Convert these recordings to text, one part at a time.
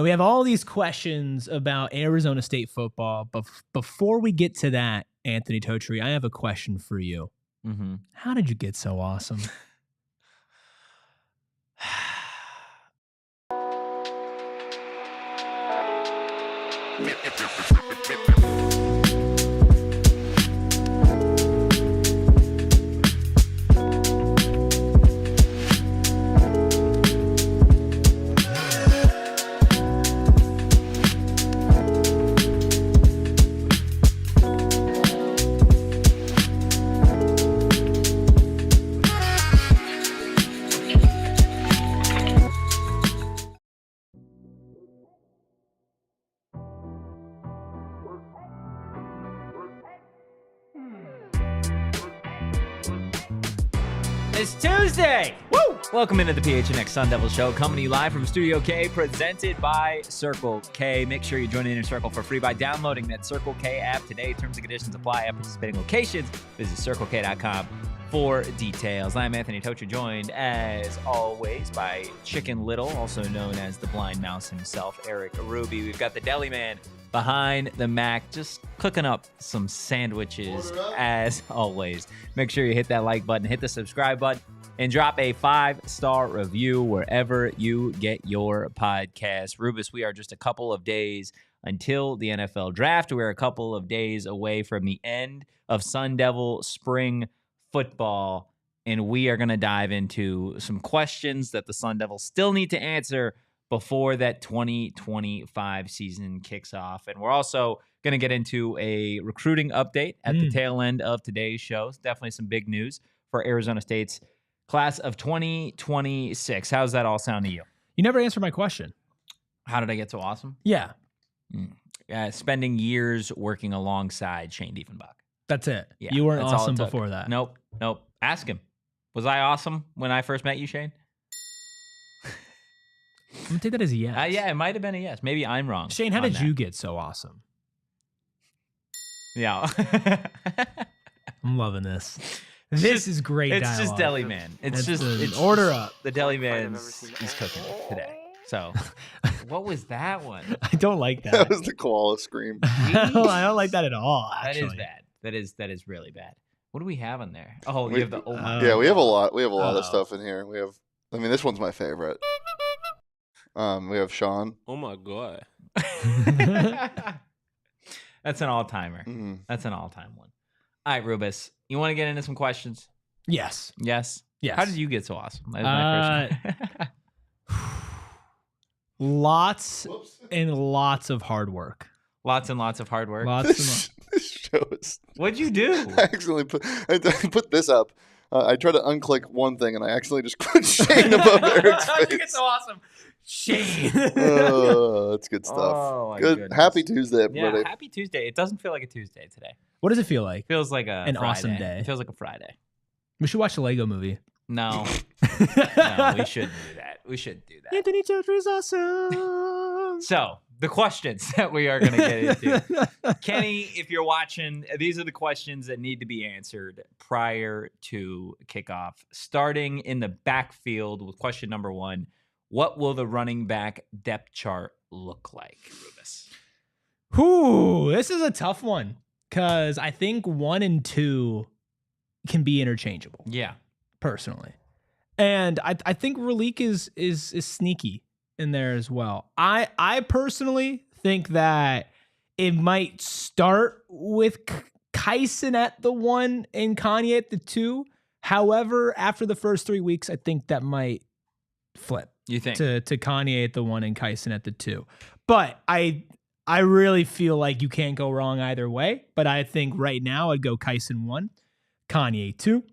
We have all these questions about Arizona State football, but before we get to that, Anthony Totri, I have a question for you. Mm-hmm. How did you get so awesome? It's Tuesday! Woo! Welcome into the PHNX Sun Devils show, coming to you live from Studio K, presented by Circle K. Make sure you join the Inner Circle for free by downloading that Circle K app today. Terms and conditions apply at participating locations. Visit CircleK.com for details. I'm Anthony Totri, joined as always by Chicken Little, also known as the blind mouse himself, Erik. We've got the deli man behind the Mac, just cooking up some sandwiches as always. Make sure you hit that like button, hit the subscribe button, and drop a 5-star review wherever you get your podcast. Rubus, we are just a couple of days until the NFL draft. We're a couple of days away from the end of Sun Devil spring football, and we are going to dive into some questions that the Sun Devils still need to answer before that 2025 season kicks off. And we're also going to get into a recruiting update at the tail end of today's show. It's definitely some big news for Arizona State's class of 2026. How's that all sound to you? You never answered my question. How did I get so awesome? Yeah. Spending years working alongside Shane Dieffenbach. That's it. Yeah, you weren't that's all awesome it took. before that. Nope. Ask him. Was I awesome when I first met you, Shane? I'm going to take that as a yes. Yeah, it might have been a yes. Maybe I'm wrong. Shane, how did you get so awesome? Yeah. I'm loving this. This is great It's dialogue. just deli man. It's order up. The deli man's he's cooking today. So, what was that one? I don't like that. That was the koala scream. I don't like that at all, actually. That is bad. That is really bad. What do we have on there? Oh, you have the Yeah, we have a lot. We have a lot of stuff in here. This one's my favorite. We have Sean. Oh my god. That's an all-timer. Mm-hmm. That's an all-time one. All right, Rubus, you want to get into some questions? Yes. Yes. Yes. How did you get so awesome? That was my first one. Lots and lots of hard work. Lots and lots of hard work. This show is. What'd you do? I accidentally put this up. I tried to unclick one thing and I accidentally just put Shane above Eric's face. How'd you get so awesome? Shane. That's good stuff. Oh, my good. goodness. Happy Tuesday, everybody. Yeah, happy Tuesday. It doesn't feel like a Tuesday today. What does it feel like? It feels like an Friday. Awesome day. It feels like a Friday. We should watch the Lego movie. No. No, we shouldn't do that. We shouldn't do that. Anthony Totri's awesome. So, the questions that we are going to get into. Kenny, if you're watching, these are the questions that need to be answered prior to kickoff. Starting in the backfield with question number 1, what will the running back depth chart look like, Rubus? This is a tough one because I think 1 and 2 can be interchangeable. Yeah. Personally. And I think Relique is sneaky in there as well. I personally think that it might start with Kyson at the 1 and Kanye at the 2. However, after the first 3 weeks, I think that might flip. You think? To Kanye at the 1 and Kyson at the 2. But I really feel like you can't go wrong either way. But I think right now I'd go Kyson 1, Kanye 2,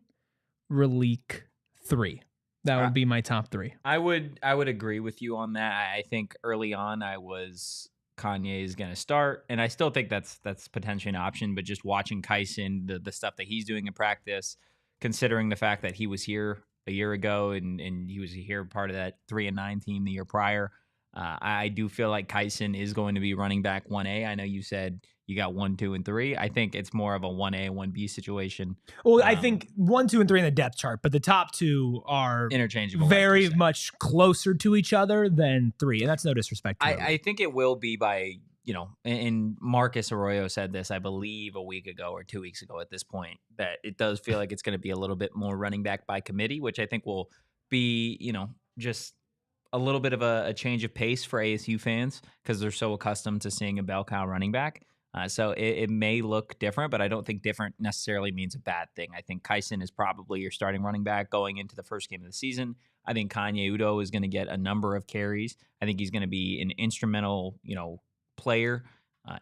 Relique 3. That would be my top 3. I would agree with you on that. I think early on I was Kanye is going to start, and I still think that's potentially an option. But just watching Kyson, the stuff that he's doing in practice, considering the fact that he was here a year ago and he was here part of that 3-9 team the year prior, I do feel like Kyson is going to be running back 1A. I know you said you got 1, 2, and 3. I think it's more of a 1A, 1B situation. Well, I think 1, 2, and 3 in the depth chart, but the top 2 are interchangeable, very much closer to each other than 3, and that's no disrespect to I think it will be by, and Marcus Arroyo said this, I believe, a week ago or 2 weeks ago at this point, that it does feel like it's going to be a little bit more running back by committee, which I think will be, just a little bit of a change of pace for ASU fans because they're so accustomed to seeing a bell cow running back. So it may look different, but I don't think different necessarily means a bad thing. I think Kyson is probably your starting running back going into the first game of the season. I think Kanye Udoh is going to get a number of carries. I think he's going to be an instrumental, player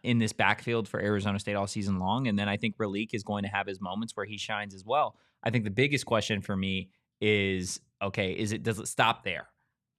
in this backfield for Arizona State all season long. And then I think Relik is going to have his moments where he shines as well. I think the biggest question for me is, okay, does it stop there?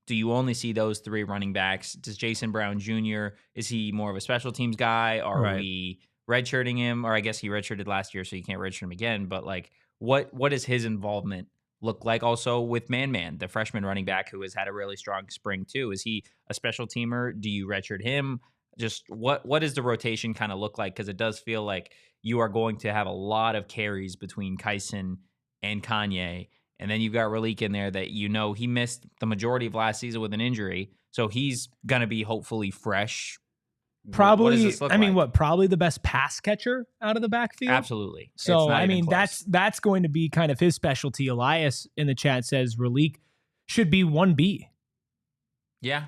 Do you only see those 3 running backs? Does Jason Brown Jr., is he more of a special teams guy? Are we redshirting him? Or I guess he redshirted last year, so you can't redshirt him again. But like, what does his involvement look like? Also with Man, the freshman running back who has had a really strong spring too. Is he a special teamer? Do you redshirt him? Just what does the rotation kind of look like? Because it does feel like you are going to have a lot of carries between Kyson and Kanye. And then you've got Relik in there that he missed the majority of last season with an injury. So he's going to be hopefully fresh. Probably, what does this look like? Probably the best pass catcher out of the backfield? Absolutely. So, that's going to be kind of his specialty. Elias in the chat says Relik should be 1B. Yeah.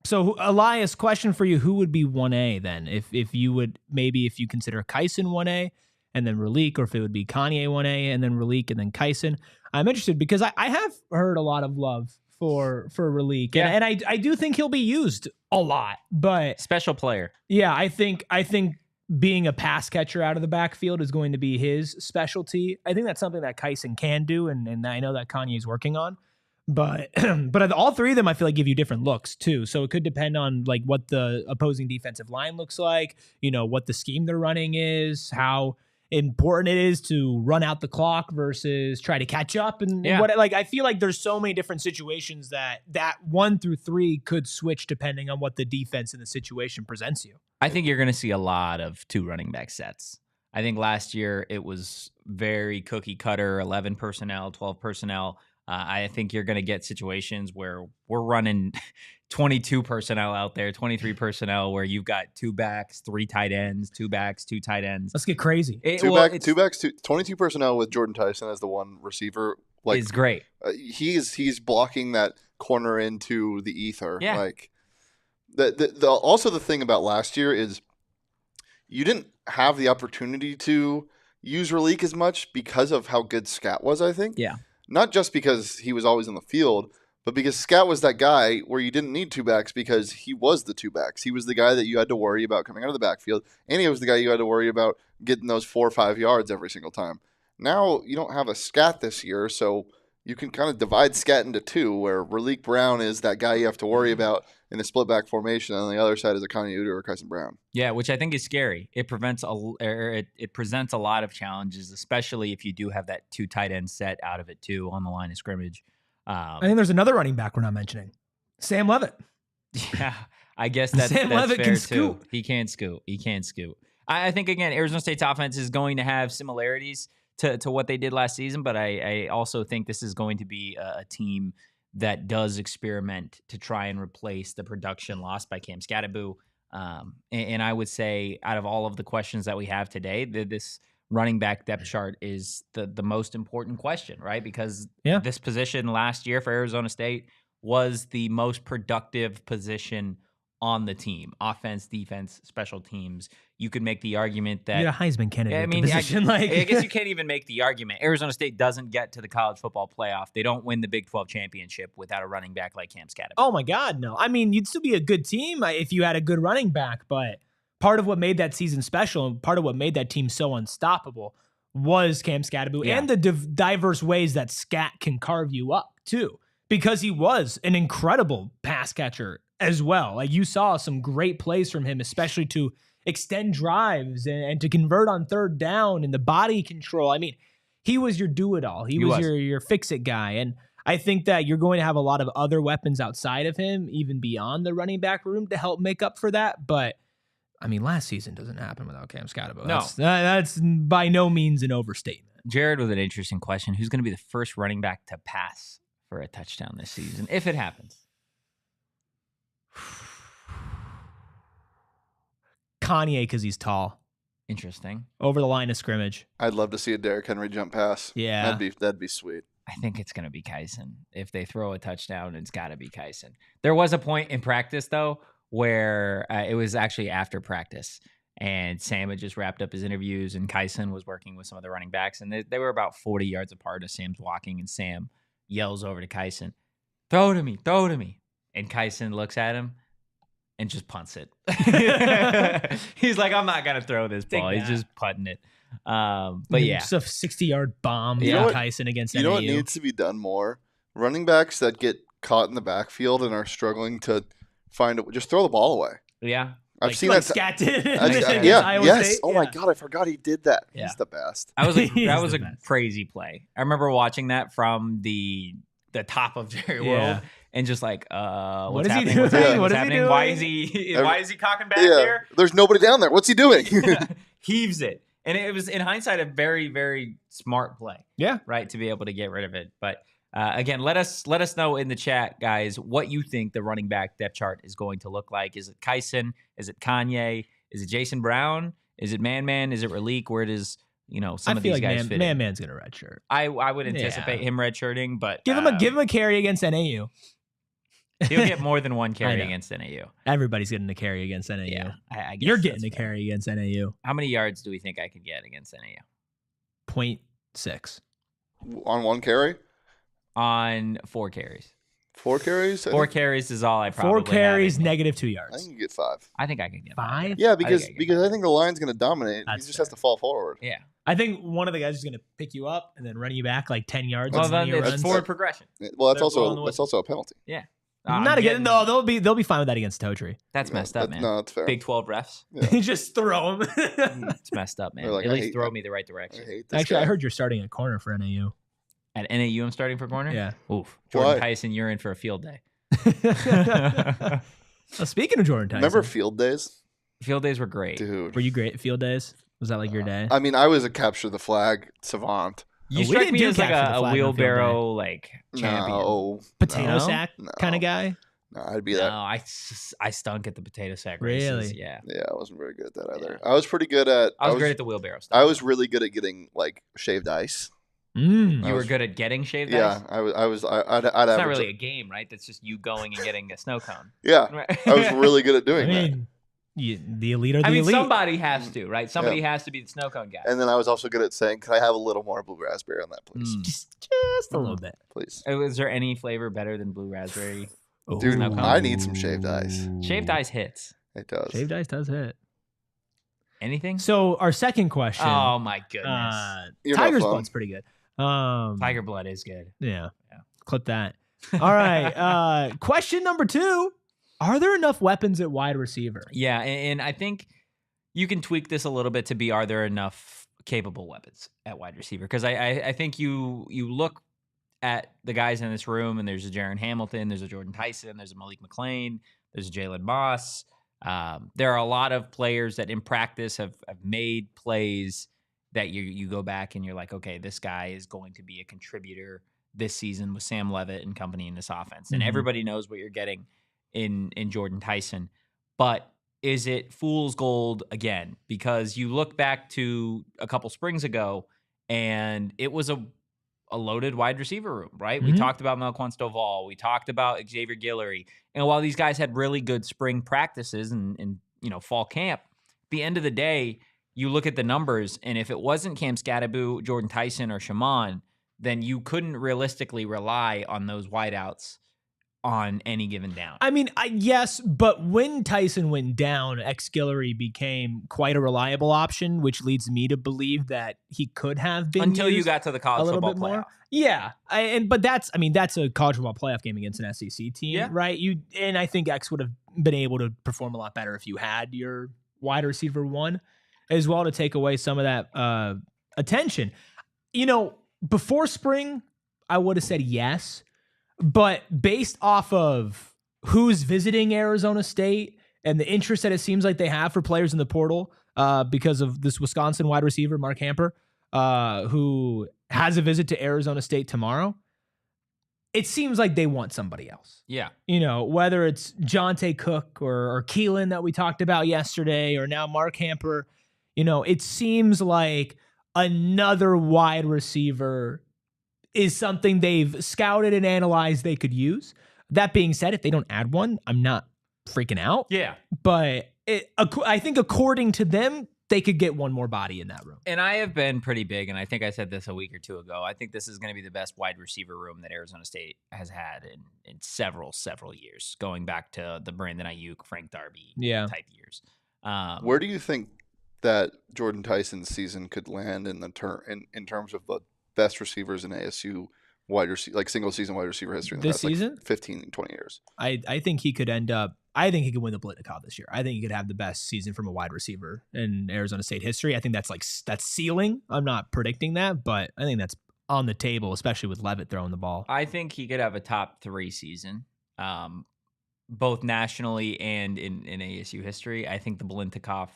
So, Elias, question for you, who would be 1A then? If you consider Kyson 1A and then Relik, or if it would be Kanye 1A and then Relik and then Kyson. I'm interested because I have heard a lot of love for Relik, and I do think he'll be used a lot. But special player, yeah, I think being a pass catcher out of the backfield is going to be his specialty. I think that's something that Kyson can do, and I know that Kanye's working on. But all 3 of them I feel like give you different looks too. So it could depend on like what the opposing defensive line looks like, what the scheme they're running is, how important it is to run out the clock versus try to catch up, and I feel like there's so many different situations that 1 through 3 could switch depending on what the defense in the situation presents you. I think you're going to see a lot of 2 running back sets. I think last year it was very cookie cutter, 11 personnel, 12 personnel. I think you're going to get situations where we're running 22 personnel out there, 23 personnel, where you've got 2 backs, 3 tight ends, 2 backs, 2 tight ends. Let's get crazy. 2 backs, 22 personnel with Jordan Tyson as the one receiver. Like, is great. He's blocking that corner into the ether. Yeah. Like also the thing about last year is you didn't have the opportunity to use Relik as much because of how good Scat was, I think. Yeah. Not just because he was always on the field, but because Scat was that guy where you didn't need 2 backs because he was the 2 backs. He was the guy that you had to worry about coming out of the backfield, and he was the guy you had to worry about getting those 4 or 5 yards every single time. Now you don't have a Scat this year, so you can kind of divide Scat into 2, where Relik Brown is that guy you have to worry about in a split back formation, and on the other side is a Kanye Udoh or Kyson Brown. Yeah, which I think is scary. It presents a lot of challenges, especially if you do have that 2 tight end set out of it too on the line of scrimmage. I think there's another running back we're not mentioning, Sam Leavitt. Yeah, I guess that's Leavitt fair can too. scoot. He can scoot. I think again, Arizona State's offense is going to have similarities to what they did last season, but I also think this is going to be a team that does experiment to try and replace the production lost by Cam Skattebo. And I would say out of all of the questions that we have today, this running back depth chart is the most important question, right? Because this position last year for Arizona State was the most productive position on the team. Offense, defense, special teams. You could make the argument that you're a Heisman candidate. I guess you can't even make the argument. Arizona State doesn't get to the college football playoff. They don't win the Big 12 championship without a running back like Cam Skattebo. Oh my God, no. I mean, you'd still be a good team if you had a good running back, but part of what made that season special and part of what made that team so unstoppable was Cam Skattebo and the diverse ways that Scat can carve you up too, because he was an incredible pass catcher as well. Like, you saw some great plays from him, especially to extend drives and to convert on 3rd down and the body control. I mean, he was your do-it-all. He was your fix-it guy. And I think that you're going to have a lot of other weapons outside of him, even beyond the running back room, to help make up for that. But I mean, last season doesn't happen without Cam Skattebo. No. That's by no means an overstatement. Jared with an interesting question. Who's going to be the first running back to pass for a touchdown this season, if it happens? Kanye, because he's tall. Interesting. Over the line of scrimmage. I'd love to see a Derrick Henry jump pass. Yeah. That'd be sweet. I think it's going to be Kyson. If they throw a touchdown, it's got to be Kyson. There was a point in practice, though, where it was actually after practice, and Sam had just wrapped up his interviews, and Kyson was working with some of the running backs, and they were about 40 yards apart as Sam's walking, and Sam yells over to Kyson, throw to me. And Kyson looks at him and just punts it. He's like, I'm not going to throw this ball. He's just putting it. But yeah. Just a 60-yard bomb You know from what- Kyson against You NAU. know what needs to be done more? Running backs that get caught in the backfield and are struggling to find it, just throw the ball away. Yeah. I've seen like that. Scat did I've- against yeah. Iowa Yes. State. Oh my God, I forgot he did that. Yeah. He's the best. That was He that is was the a best. crazy play. I remember watching that from the top of Jerry Yeah. World and just like, What what's is he happening? doing? What's happening? What What's is he happening? doing? Why is he cocking back Yeah. there? There's nobody down there. What's he doing? Heaves it. And it was, in hindsight, a very, very smart play. Yeah. Right, to be able to get rid of it. But again, let us know in the chat, guys, what you think the running back depth chart is going to look like. Is it Kyson? Is it Kanye? Is it Jason Brown? Is it Man? Is it Raleek? Where does some I of feel these like guys fit in? Man's gonna redshirt. I would anticipate Yeah. him redshirting, but Give him a carry against NAU. he'll get more than one I carry know. against NAU. Everybody's getting a carry against NAU. Yeah, I guess You're that's getting a fair. carry against NAU. How many yards do we think I could get against NAU? 0.6. On one carry? On 4 carries. 4 carries? I 4 think- carries is all I probably 4 have carries, in me. negative 2 I yards. think you get 5. I think I could get 5? Yeah, I because think I because I think the line's going to dominate. That's He just has fair. to fall forward. Yeah. I think one of the guys is gonna pick you up and then run you back like 10 yards. Well, on then your it's runs. forward progression. Well, that's They're blowing the also a penalty. I'm Not again. getting- No, they'll be fine with that against Totri. That's messed up, man. No, that's fair. Big 12 refs. Yeah. Just throw him. It's messed up, man. They're like, At I least hate throw that. me the right I direction. hate this Actually, guy. I heard you're starting at corner for NAU. At NAU, I'm starting for corner? Yeah. Oof. Jordan Why? Tyson, you're in for a field day. Well, speaking of Jordan Tyson, Remember field days? Field days were great. Dude. were you great at field days? Was that like your day? I mean, I was a capture the flag savant. You we strike didn't me do as like capture the a flag on field wheelbarrow like champion. No. Potato no, sack no. kind of guy. No, I'd be No, that. I stunk at the potato sack Really? races. Yeah. Yeah, I wasn't very good at that either. I was pretty good at. I was great at the wheelbarrow stuff. I was really good at getting like shaved ice. Mm. You were good at getting shaved Yeah, ice? I'd It's average. not really a game, right? That's just you going and getting a snow cone. Yeah, I was really good at I doing that. mean, the elite are the I mean, elite. somebody has to, right? Somebody has to be the snow cone guy. And then I was also good at saying, "Could I have a little more blue raspberry on that, please? Mm. just a little bit. Please." Is there any flavor better than blue raspberry? Dude, Snow cone. I need some shaved ice. Shaved ice hits. It does. Shaved ice does hit. Anything? So our second question. Oh my goodness. You're not Tiger's fun. blood's pretty good. Tiger blood is good. Yeah. Yeah. Clip that. All right. Question number 2. Are there enough weapons at wide receiver? Yeah, and I think you can tweak this a little bit to be: are there enough capable weapons at wide receiver? Because I think you look at the guys in this room, and there's a Jaron Hamilton, there's a Jordan Tyson, there's a Malik McLean, there's a Jalen Moss. There are a lot of players that in practice have made plays that you go back and you're like, okay, this guy is going to be a contributor this season with Sam Leavitt and company in this offense. And Mhm. everybody knows what you're getting in Jordan Tyson. But is it fool's gold again? Because you look back to a couple springs ago and it was a loaded wide receiver room, right? We Mhm. talked about Melquan Stovall. We talked about Xavier Guillory. And while these guys had really good spring practices and fall camp, at the end of the day, you look at the numbers, and if it wasn't Cam Skattebo, Jordan Tyson, or Shaman, then you couldn't realistically rely on those wideouts on any given down. I mean, yes, but when Tyson went down, Guillory became quite a reliable option, which leads me to believe that he could have been Until you used got to the a college little football bit more. playoff. Yeah, but that's a college football playoff game against an SEC team, Yeah. right? And I think X would have been able to perform a lot better if you had your wide receiver one as well to take away some of that attention. Before spring, I would have said yes, but based off of who's visiting Arizona State and the interest that it seems like they have for players in the portal because of this Wisconsin wide receiver, Mark Hamper, who has a visit to Arizona State tomorrow. It seems like they want somebody else. Yeah. You know, whether it's Jonte Cook or Keelan that we talked about yesterday, or now Mark Hamper, you know, it seems like another wide receiver is something they've scouted and analyzed they could use. That being said, if they don't add one, I'm not freaking out. Yeah. But I think according to them, they could get one more body in that room. And I have been pretty big, and I think I said this a week or two ago. I think this is going to be the best wide receiver room that Arizona State has had in several years, going back to the Brandon Ayuk, Frank Darby type years. Where do you think that Jordan Tyson's season could land in terms of the best receivers in ASU wide receiver, like single season wide receiver history in the this past, season? Like 15, 20 years? I think he could end up. I think he could win the Blitnikoff this year. I think he could have the best season from a wide receiver in Arizona State history. I think that's ceiling. I'm not predicting that, but I think that's on the table, especially with Leavitt throwing the ball. I think he could have a top 3 season, both nationally and in ASU history. I think the Blitnikoff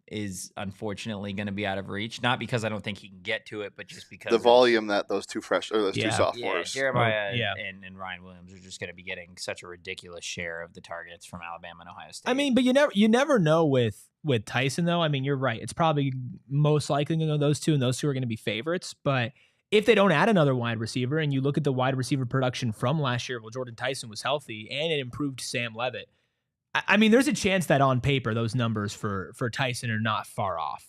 is unfortunately going to be out of reach, not because I don't think he can get to it, but just because the volume that those two two sophomores, Jeremiah and Ryan Williams are just going to be getting such a ridiculous share of the targets from Alabama and Ohio State. I mean, but you never know with Tyson though. I mean, you're right. It's probably most likely going to go those two, and those two are going to be favorites. But if they don't add another wide receiver, and you look at the wide receiver production from last year, well, Jordan Tyson was healthy, and it improved Sam Leavitt. I mean, there's a chance that on paper, those numbers for Tyson are not far off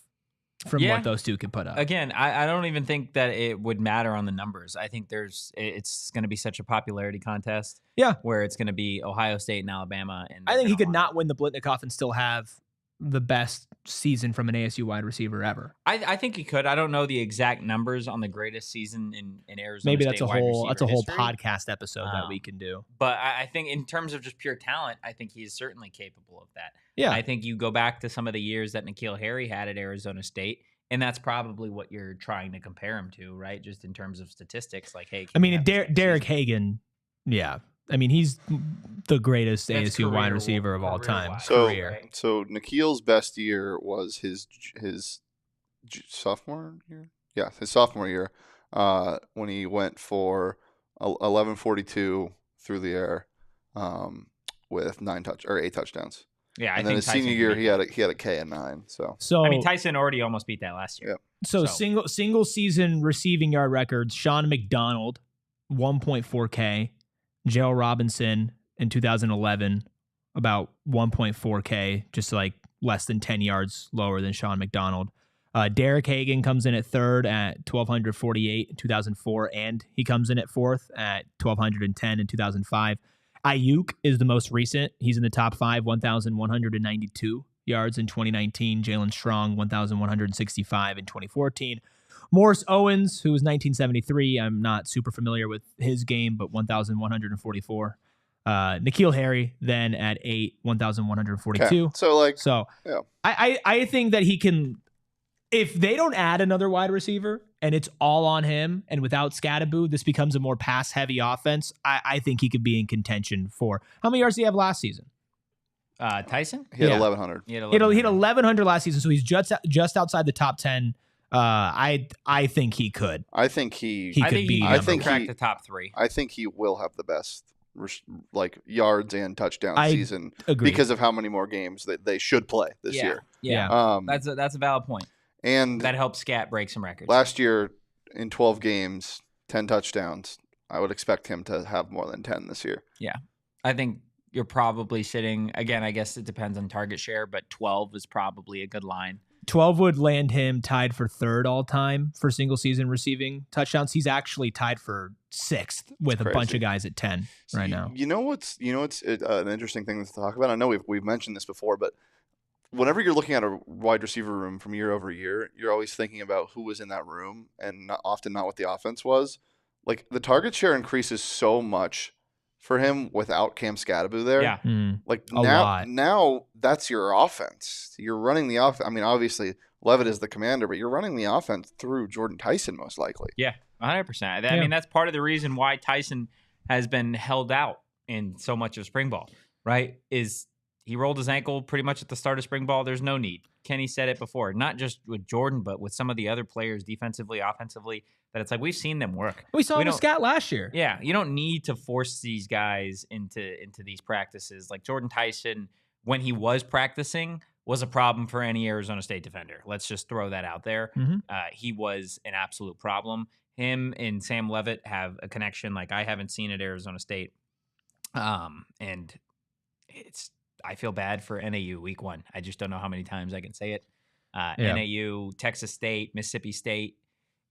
from what those two could put up. Again, I don't even think that it would matter on the numbers. I think it's going to be such a popularity contest. Yeah. Where it's going to be Ohio State and Alabama. And I think he could not win the Blitnikoff and still have the best season from an ASU wide receiver ever. I think he could. I don't know the exact numbers on the greatest season in Arizona. Maybe State that's a whole history. podcast episode that we can do. But I think in terms of just pure talent, I think he's certainly capable of that. Yeah. I think you go back to some of the years that N'Keal Harry had at Arizona State, and that's probably what you're trying to compare him to, right? Just in terms of statistics, like, hey, I mean, Derek Hagan, yeah. I mean, he's the greatest ASU wide receiver of all time. So N'Keal's best year was his sophomore year. Yeah, his sophomore year, when he went for 1142 through the air, with 8 touchdowns. Yeah, and then his senior year he had a K and 9. So I mean, Tyson already almost beat that last year. Yeah. So single season receiving yard records: Sean McDonald, 1.4K. Gerald Robinson in 2011, about 1.4K, just like less than 10 yards lower than Sean McDonald. Derek Hagan comes in at third at 1,248 in 2004, and he comes in at fourth at 1,210 in 2005. Ayuk is the most recent. He's in the top 5, 1,192 yards in 2019. Jalen Strong, 1,165 in 2014. Morris Owens, who was 1973. I'm not super familiar with his game, but 1,144. N'Keal Harry then at 8, 1,142. Okay. I think that he can, if they don't add another wide receiver and it's all on him, and without Skattebo, this becomes a more pass-heavy offense, I think he could be in contention for, how many yards did he have last season? Tyson? He had 1,100. He had 1,100 last season, so he's just outside the top 10. I think he could. I think he could crack the top 3. I think he will have the best yards and touchdown season agree. Because of how many more games that they should play this year. Yeah, that's a valid point. And that helps Scat break some records. Last year, in 12 games, 10 touchdowns. I would expect him to have more than 10 this year. Yeah, I think you're probably sitting, again, I guess it depends on target share, but 12 is probably a good line. 12 would land him tied for third all time for single season receiving touchdowns. He's actually tied for 6th with a bunch of guys at 10 right now. You know what's an interesting thing to talk about? I know we've mentioned this before, but whenever you're looking at a wide receiver room from year over year, you're always thinking about who was in that room and often not what the offense was. Like, the target share increases so much for him without Cam Skattebo there. Yeah. Now that's your offense. You're running the offense. I mean, obviously Leavitt is the commander, but you're running the offense through Jordan Tyson most likely. Yeah, 100%. I mean, that's part of the reason why Tyson has been held out in so much of spring ball, right? Is He rolled his ankle pretty much at the start of spring ball. There's no need. Kenny said it before, not just with Jordan, but with some of the other players defensively, offensively, that it's like we've seen them work. We saw him with Scott last year. Yeah, you don't need to force these guys into these practices. Like Jordan Tyson, when he was practicing, was a problem for any Arizona State defender. Let's just throw that out there. He was an absolute problem. Him and Sam Leavitt have a connection like I haven't seen at Arizona State. And I feel bad for NAU week 1. I just don't know how many times I can say it. NAU, Texas State, Mississippi State.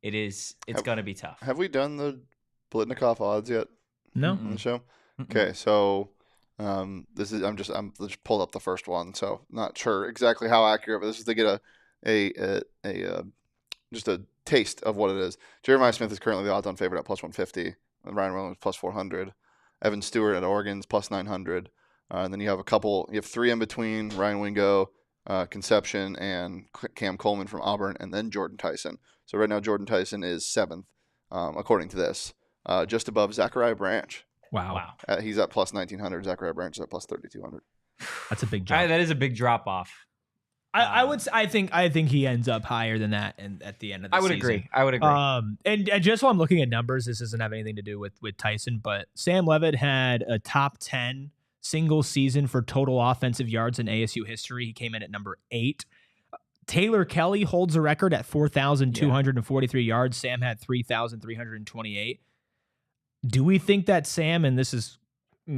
It's going to be tough. Have we done the Blitnikoff odds yet? No. On the show? Okay, so this is I'm just pulled up the first one, so not sure exactly how accurate, but this is to get just a taste of what it is. Jeremiah Smith is currently the odds-on favorite at plus 150, and Ryan Williams plus 400. Evan Stewart at Oregon's plus 900. And then you have 3 in between, Ryan Wingo, Conception, and Cam Coleman from Auburn, and then Jordan Tyson. So right now Jordan Tyson is 7th, according to this, just above Zachariah Branch. Wow. He's at plus 1,900. Zachariah Branch is at plus 3,200. That's a big drop. That is a big drop off. I think he ends up higher than that and at the end of the season. I would agree. And just while I'm looking at numbers, this doesn't have anything to do with Tyson, but Sam Leavitt had a top 10 single season for total offensive yards in ASU history. He came in at number 8. Taylor Kelly holds a record at 4,243 yards. Sam had 3,328. Do we think that Sam, and this is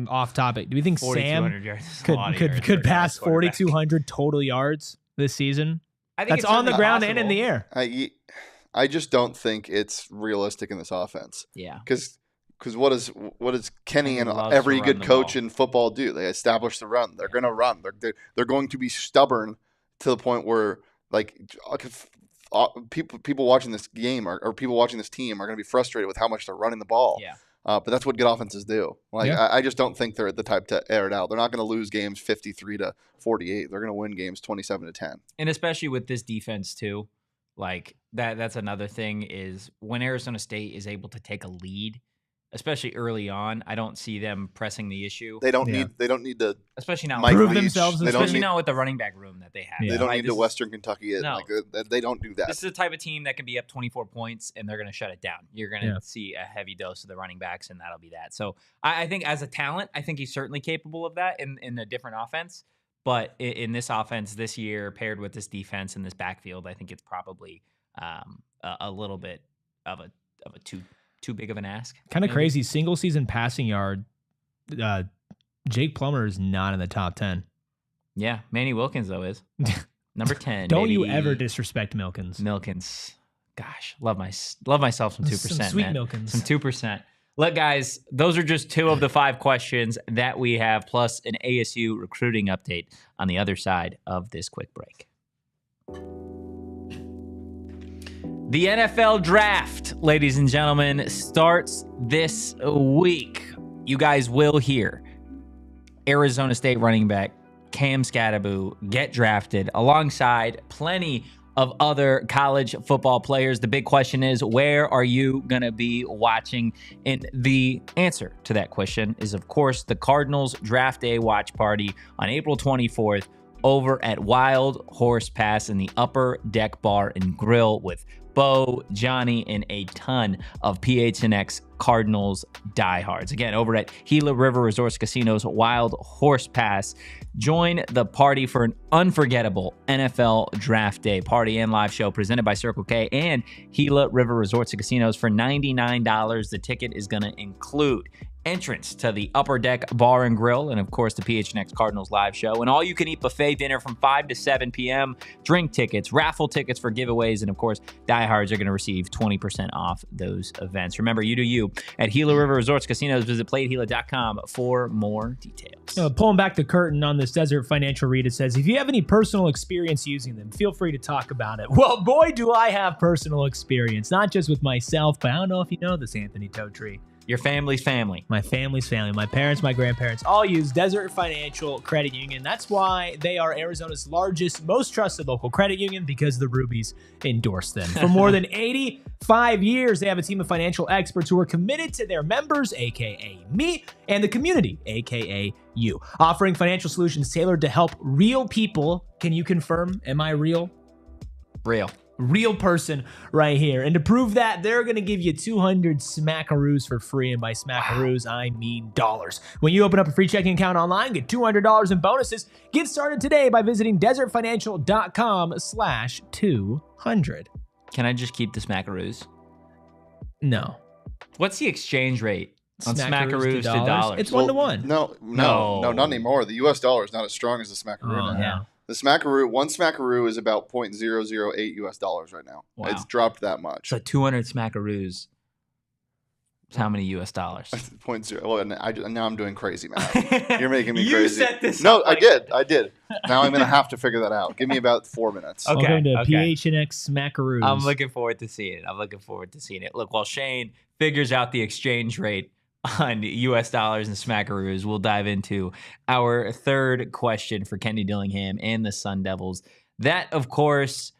off topic, do we think Sam could pass 4,200 total yards this season? I think that's on the ground and in the air. I just don't think it's realistic in this offense. Yeah. Because what does Kenny and every good coach in football do? They establish the run. They're going to run. They're going to be stubborn to the point where people watching this game or people watching this team are going to be frustrated with how much they're running the ball. Yeah. But that's what good offenses do. I just don't think they're the type to air it out. They're not going to lose games 53-48. They're going to win games 27-10. And especially with this defense too, like that's another thing is when Arizona State is able to take a lead, especially early on, I don't see them pressing the issue. They don't need to especially now prove themselves, especially now with the running back room that they have. They don't need to Western Kentucky it. No. They don't do that. This is the type of team that can be up 24 points and they're going to shut it down. You're going to see a heavy dose of the running backs and that'll be that. So I think as a talent, I think he's certainly capable of that in a different offense. But in this offense this year, paired with this defense and this backfield, I think it's probably a little bit of a too big of an ask. Kind of crazy. Single season passing yard. Jake Plummer is not in the top 10. Yeah, Manny Wilkins though is number 10. Don't you ever disrespect Milkins? Gosh, love myself some 2%. Some sweet man. Milkins. Some 2%. Look, guys, those are just 2 of the 5 questions that we have, plus an ASU recruiting update on the other side of this quick break. The NFL draft, ladies and gentlemen, starts this week. You guys will hear Arizona State running back Cam Skattebo get drafted alongside plenty of other college football players. The big question is, where are you going to be watching? And the answer to that question is, of course, the Cardinals Draft Day watch party on April 24th over at Wild Horse Pass in the Upper Deck Bar and Grill with Bo, Johnny, and a ton of PHNX Cardinals diehards. Again, over at Gila River Resorts Casino's Wild Horse Pass. Join the party for an unforgettable NFL Draft Day party and live show presented by Circle K and Gila River Resorts and Casinos for $99. The ticket is going to include entrance to the Upper Deck Bar and Grill and, of course, the PHNX Cardinals live show. An all-you-can-eat buffet dinner from 5 to 7 p.m. Drink tickets, raffle tickets for giveaways, and, of course, diehards are going to receive 20% off those events. Remember, you do you. At Gila River Resorts Casinos, visit playatgila.com for more details. Pulling back the curtain on this Desert Financial Read, it says, if you have any personal experience using them, feel free to talk about it. Well, boy, do I have personal experience, not just with myself, but I don't know if you know this, Anthony Totri. Your family's family. My family's family. My parents, my grandparents all use Desert Financial Credit Union. That's why they are Arizona's largest, most trusted local credit union, because the Rubies endorse them. For more than 85 years, they have a team of financial experts who are committed to their members, aka me, and the community, aka you, offering financial solutions tailored to help real people. Can you confirm? Am I real? Real person right here. And to prove that, they're going to give you 200 smackaroos for free. And by smackaroos, I mean dollars. When you open up a free checking account online, get $200 in bonuses. Get started today by visiting desertfinancial.com/200. Can I just keep the smackaroos? No. What's the exchange rate on smackaroos to dollars? It's 1-to-1. No, not anymore. The U.S. dollar is not as strong as the smackaroo now. Yeah. The smackaroo, one smackaroo is about $0.008 US dollars right now. Wow. It's dropped that much. So 200 smackaroos. How many US dollars? 0.0. Well, now I'm doing crazy math. You're making me You crazy. set this No, up like I did. Now I'm going to have to figure that out. Give me about 4 minutes. Okay. Welcome to PHNX Smackaroos. I'm looking forward to seeing it. Look, while Shane figures out the exchange rate on U.S. dollars and smackaroos, we'll dive into our third question for Kenny Dillingham and the Sun Devils. That, of course,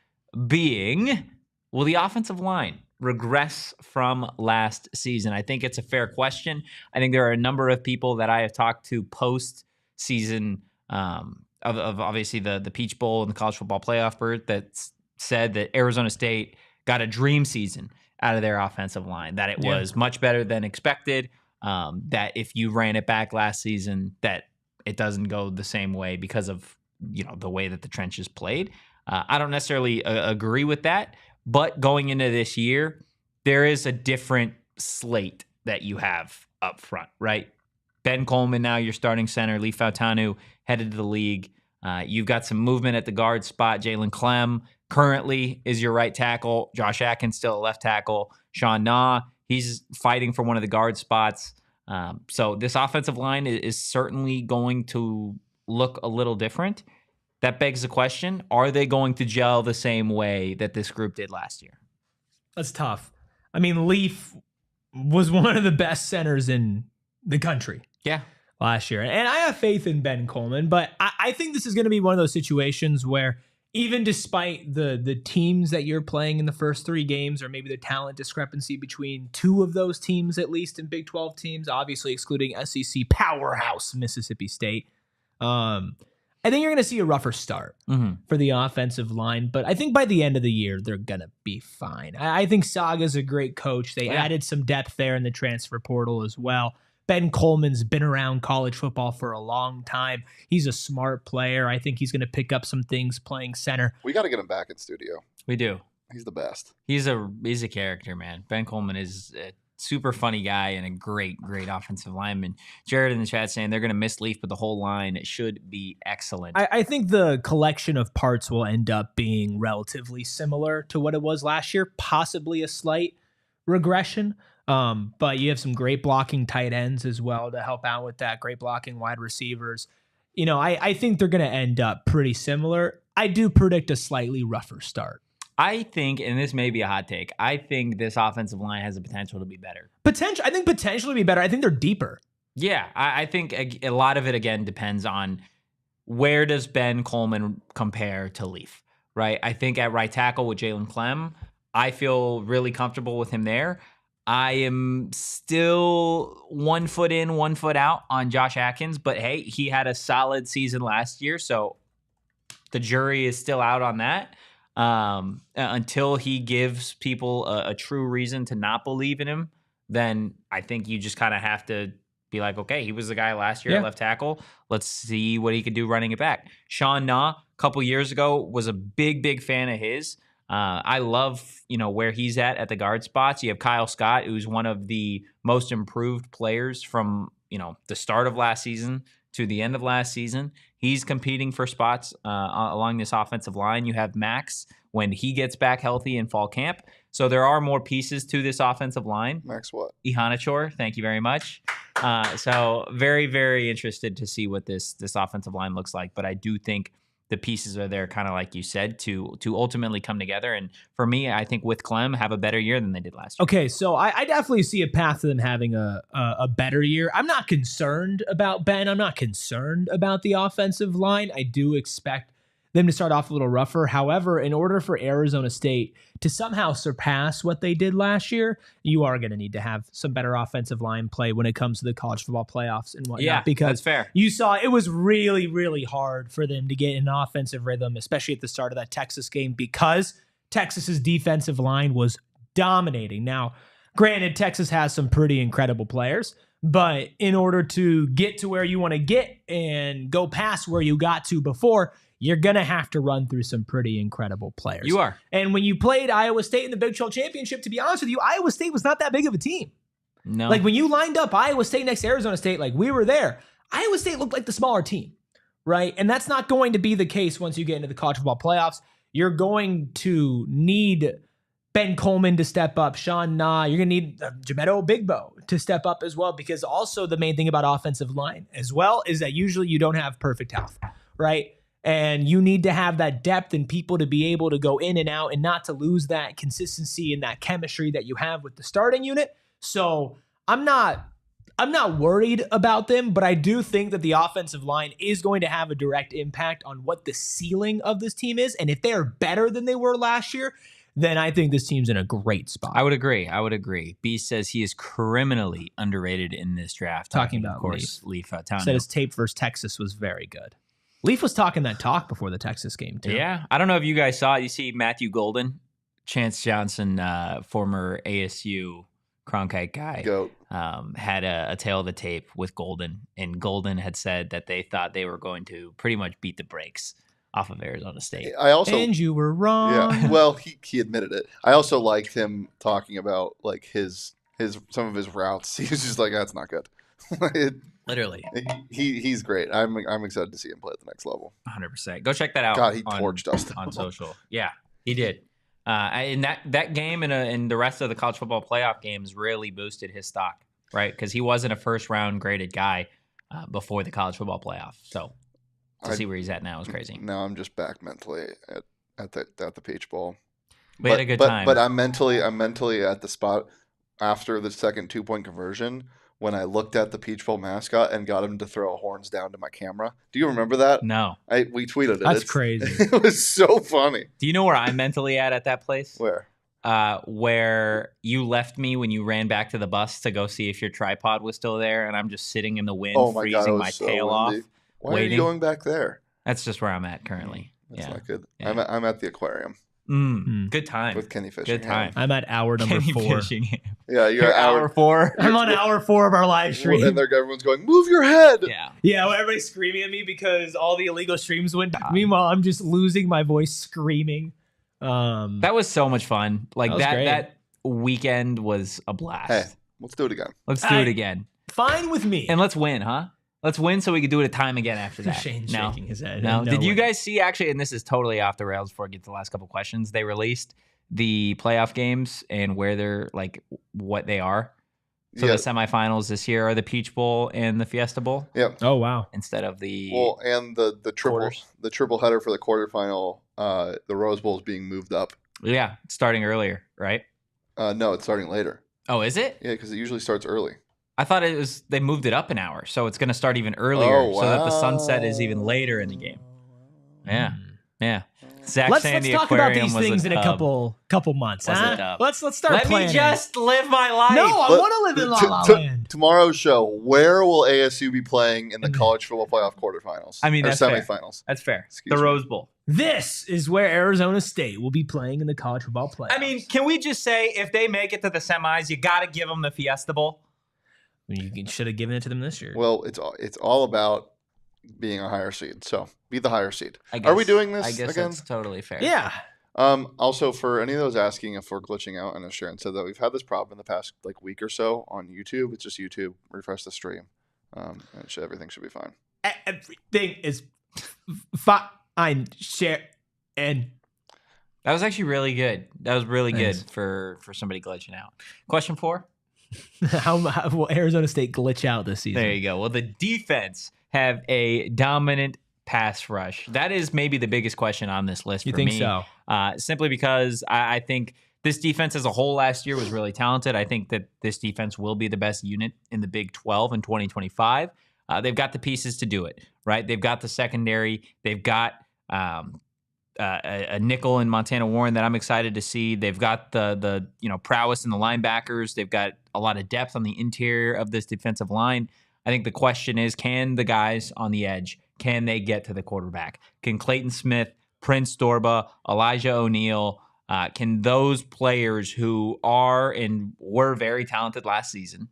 being, will the offensive line regress from last season? I think it's a fair question. I think there are a number of people that I have talked to post-season of obviously the Peach Bowl and the College Football Playoff berth that said that Arizona State got a dream season out of their offensive line, that it was much better than expected. That if you ran it back last season, that it doesn't go the same way because of, the way that the trenches played. I don't necessarily agree with that, but going into this year, there is a different slate that you have up front, right? Ben Coleman, now your starting center. Leaf Fautanu headed to the league. You've got some movement at the guard spot. Jalen Clem currently is your right tackle. Josh Atkins still a left tackle. Sean Nah, he's fighting for one of the guard spots. So this offensive line is certainly going to look a little different. That begs the question, are they going to gel the same way that this group did last year? That's tough. I mean, Leaf was one of the best centers in the country. Yeah. Last year. And I have faith in Ben Coleman, but I think this is going to be one of those situations where even despite the teams that you're playing in the first 3 games, or maybe the talent discrepancy between 2 of those teams, at least in Big 12 teams, obviously excluding SEC powerhouse Mississippi State, I think you're going to see a rougher start for the offensive line. But I think by the end of the year, they're going to be fine. I think Saga's a great coach. They added some depth there in the transfer portal as well. Ben Coleman's been around college football for a long time. He's a smart player. I think he's going to pick up some things playing center. We got to get him back in studio. We do. He's the best. He's a character, man. Ben Coleman is a super funny guy and a great offensive lineman. Jared in the chat saying they're going to miss Leaf, but the whole line should be excellent. I think the collection of parts will end up being relatively similar to what it was last year, possibly a slight regression. But you have some great blocking tight ends as well to help out with that. Great blocking wide receivers. I think they're going to end up pretty similar. I do predict a slightly rougher start. I think, and this may be a hot take, I think this offensive line has the potential to be better. I think potentially be better. I think they're deeper. Yeah, I think a lot of it, again, depends on where does Ben Coleman compare to Leaf, right? I think at right tackle with Jalen Clem, I feel really comfortable with him there. I am still 1 foot in, 1 foot out on Josh Atkins, but hey, he had a solid season last year, so the jury is still out on that until he gives people a true reason to not believe in him. Then I think you just kind of have to be like, okay, he was the guy last year at left tackle. Let's see what he could do running it back. Sean Nah, a couple years ago, was a big fan of his. I love, where he's at the guard spots. You have Kyle Scott, who's one of the most improved players from, the start of last season to the end of last season. He's competing for spots along this offensive line. You have Max when he gets back healthy in fall camp. So there are more pieces to this offensive line. Max what? Ihanachor, thank you very much. So very, very interested to see what this offensive line looks like. But I do think the pieces are there, kind of like you said, to ultimately come together. And for me, I think with Clem, have a better year than they did last year. Okay, so I definitely see a path to them having a better year. I'm not concerned about Ben. I'm not concerned about the offensive line. I do expect them to start off a little rougher. However, in order for Arizona State to somehow surpass what they did last year, you are going to need to have some better offensive line play when it comes to the college football playoffs and whatnot. Yeah, because that's fair. You saw it was really, really hard for them to get an offensive rhythm, especially at the start of that Texas game, because Texas's defensive line was dominating. Now, granted, Texas has some pretty incredible players, but in order to get to where you want to get and go past where you got to before, you're going to have to run through some pretty incredible players. You are. And when you played Iowa State in the Big 12 Championship, to be honest with you, Iowa State was not that big of a team. No. Like when you lined up Iowa State next to Arizona State, like we were there, Iowa State looked like the smaller team, right? And that's not going to be the case once you get into the college football playoffs. You're going to need Ben Coleman to step up, Sean Na. You're going to need Jamedo Bigbo to step up as well, because also the main thing about offensive line as well is that usually you don't have perfect health, right? And you need to have that depth and people to be able to go in and out and not to lose that consistency and that chemistry that you have with the starting unit. So I'm not worried about them, but I do think that the offensive line is going to have a direct impact on what the ceiling of this team is. And if they're better than they were last year, then I think this team's in a great spot. I would agree. B says he is criminally underrated in this draft. Talking about, of course, Leaf. Said his tape versus Texas was very good. Leaf was talking that talk before the Texas game, too. Yeah. I don't know if you guys saw it. You see Matthew Golden, Chance Johnson, former ASU Cronkite guy, had a tail of the tape with Golden. And Golden had said that they thought they were going to pretty much beat the brakes off of Arizona State. And you were wrong. Yeah, well, he admitted it. I also liked him talking about like his some of his routes. He was just like, that's not good. Literally. He's great. I'm excited to see him play at the next level. 100%. Go check that out. God, he torched us on social. Yeah, he did. And that game and the rest of the college football playoff games really boosted his stock, right? Because he wasn't a first round graded guy before the college football playoff. So to see where he's at now is crazy. Now I'm just back mentally at the Peach Bowl. We had a good time. But I'm mentally at the spot after the second 2-point conversion when I looked at the Peach Bowl mascot and got him to throw horns down to my camera. Do you remember that? No. We tweeted it. That's crazy. It was so funny. Do you know where I'm mentally at that place? Where? Where you left me when you ran back to the bus to go see if your tripod was still there, and I'm just sitting in the wind, freezing my tail off. Why are you going back there? That's just where I'm at currently. That's not good. Yeah. I'm at the aquarium. Good time. With Kenny fishing. Good time. I'm at hour number 4. Yeah, you're at hour 4. I'm on hour 4 of our live stream. And everyone's going, move your head. Yeah, well, everybody's screaming at me because all the illegal streams went down. Meanwhile, I'm just losing my voice screaming. That was so much fun. Like that weekend was a blast. Hey, let's do it again. Let's do it again. Fine with me. And let's win, huh? Let's win so we can do it a time again after that. Shane's shaking his head. No. Did you guys see, actually, and this is totally off the rails before I get to the last couple questions, they released the playoff games and where they're, like, what they are. So the semifinals this year are the Peach Bowl and the Fiesta Bowl. Yep. Oh, wow. Instead of the and the triple header for the quarterfinal, the Rose Bowl is being moved up. Yeah, it's starting earlier, right? No, it's starting later. Oh, is it? Yeah, because it usually starts early. I thought they moved it up an hour, so it's going to start even earlier, so that the sunset is even later in the game. Yeah. Zach let's the talk about these things in a couple months. Let's start. Let planning. me just live my life. No, I want to live in La La Land. Tomorrow's show, where will ASU be playing in the college football playoff quarterfinals? I mean, that's semifinals. That's fair. The Rose Bowl. This is where Arizona State will be playing in the college football playoffs. I mean, can we just say if they make it to the semis, you got to give them the Fiesta Bowl? You should have given it to them this year. Well, it's all about being a higher seed. So be the higher seed. Are we doing this again? I guess that's totally fair. Yeah. Also, for any of those asking if we're glitching out, and as Sharon said that we've had this problem in the past week or so on YouTube. It's just YouTube. Refresh the stream. And everything should be fine. Everything is fine. Share and. That was actually really good. That was really good for somebody glitching out. Question 4. How will Arizona State glitch out this season? There you go. Well, the defense have a dominant pass rush? That is maybe the biggest question on this list You for think me. so? Simply because I think this defense as a whole last year was really talented. I think that this defense will be the best unit in the Big 12 in 2025. They've got the pieces to do it, right? They've got the secondary. They've got a nickel in Montana Warren that I'm excited to see. They've got the prowess in the linebackers. They've got a lot of depth on the interior of this defensive line. I think the question is, can the guys on the edge, can they get to the quarterback? Can Clayton Smith, Prince Dorbah, Elijah O'Neal, can those players who are and were very talented last season,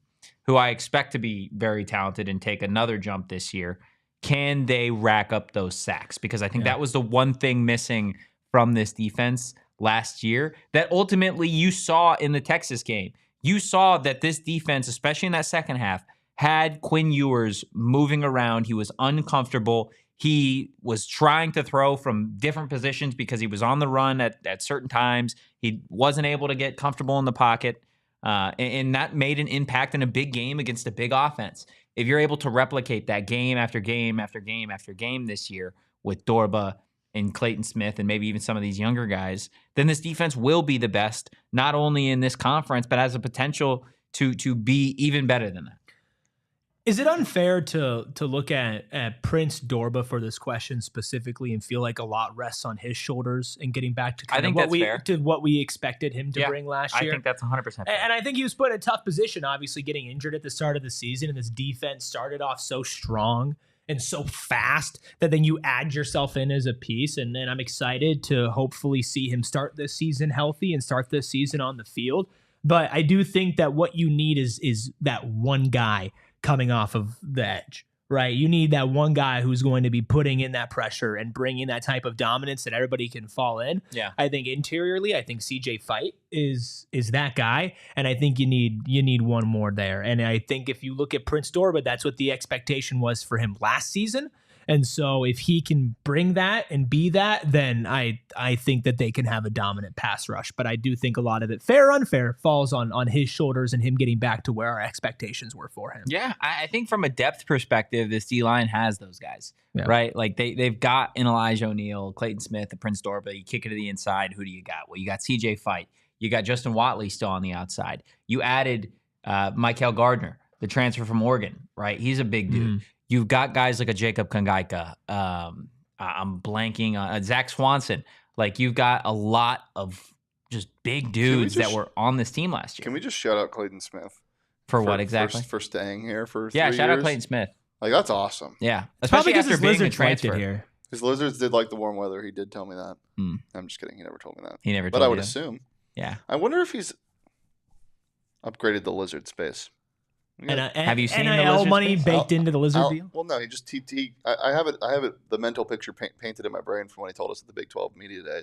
who I expect to be very talented and take another jump this year, can they rack up those sacks? Because I think that was the one thing missing from this defense last year that ultimately you saw in the Texas game. You saw that this defense, especially in that second half, had Quinn Ewers moving around. He was uncomfortable. He was trying to throw from different positions because he was on the run at certain times. He wasn't able to get comfortable in the pocket. And that made an impact in a big game against a big offense. If you're able to replicate that game after game after game after game this year with Dorbah and Clayton Smith and maybe even some of these younger guys, then this defense will be the best, not only in this conference, but has a potential to be even better than that. Is it unfair to look at Prince Dorbah for this question specifically and feel like a lot rests on his shoulders and getting back to kind of what we expected him to bring last year? I think that's 100% fair. And I think he was put in a tough position, obviously getting injured at the start of the season, and this defense started off so strong and so fast that then you add yourself in as a piece. And then I'm excited to hopefully see him start this season healthy and start this season on the field. But I do think that what you need is that one guy coming off of the edge, right? You need that one guy who's going to be putting in that pressure and bringing that type of dominance that everybody can fall in. Yeah. I think interiorly, I think CJ Fight is that guy, and I think you need one more there. And I think if you look at Prince Dorbah, that's what the expectation was for him last season. And so if he can bring that and be that, then I think that they can have a dominant pass rush. But I do think a lot of it, fair or unfair, falls on his shoulders and him getting back to where our expectations were for him. Yeah, I think from a depth perspective, this D-line has those guys, right? Like they've got an Elijah O'Neal, Clayton Smith, a Prince Dorbah. You kick it to the inside. Who do you got? Well, you got CJ Fight. You got Justin Watley still on the outside. You added Michael Gardner, the transfer from Oregon, right? He's a big dude. You've got guys like a Jacob Kangaika. I'm blanking on Zach Swanson. Like, you've got a lot of just big dudes that were on this team last year. Can we just shout out Clayton Smith? For what exactly? For staying here for 3 shout years? out Clayton Smith. Like, that's awesome. Yeah. Especially after his being a Lizards transfer liked it here. His Lizards did like the warm weather. He did tell me that. I'm just kidding. He never told me that. He never told me But I would that. assume. Yeah. I wonder if he's upgraded the Lizard space. Have you seen the NIL Lizard money space? baked into the Lizard deal? Well, no, he just I have it the mental picture painted in my brain from when he told us at the Big 12 media day.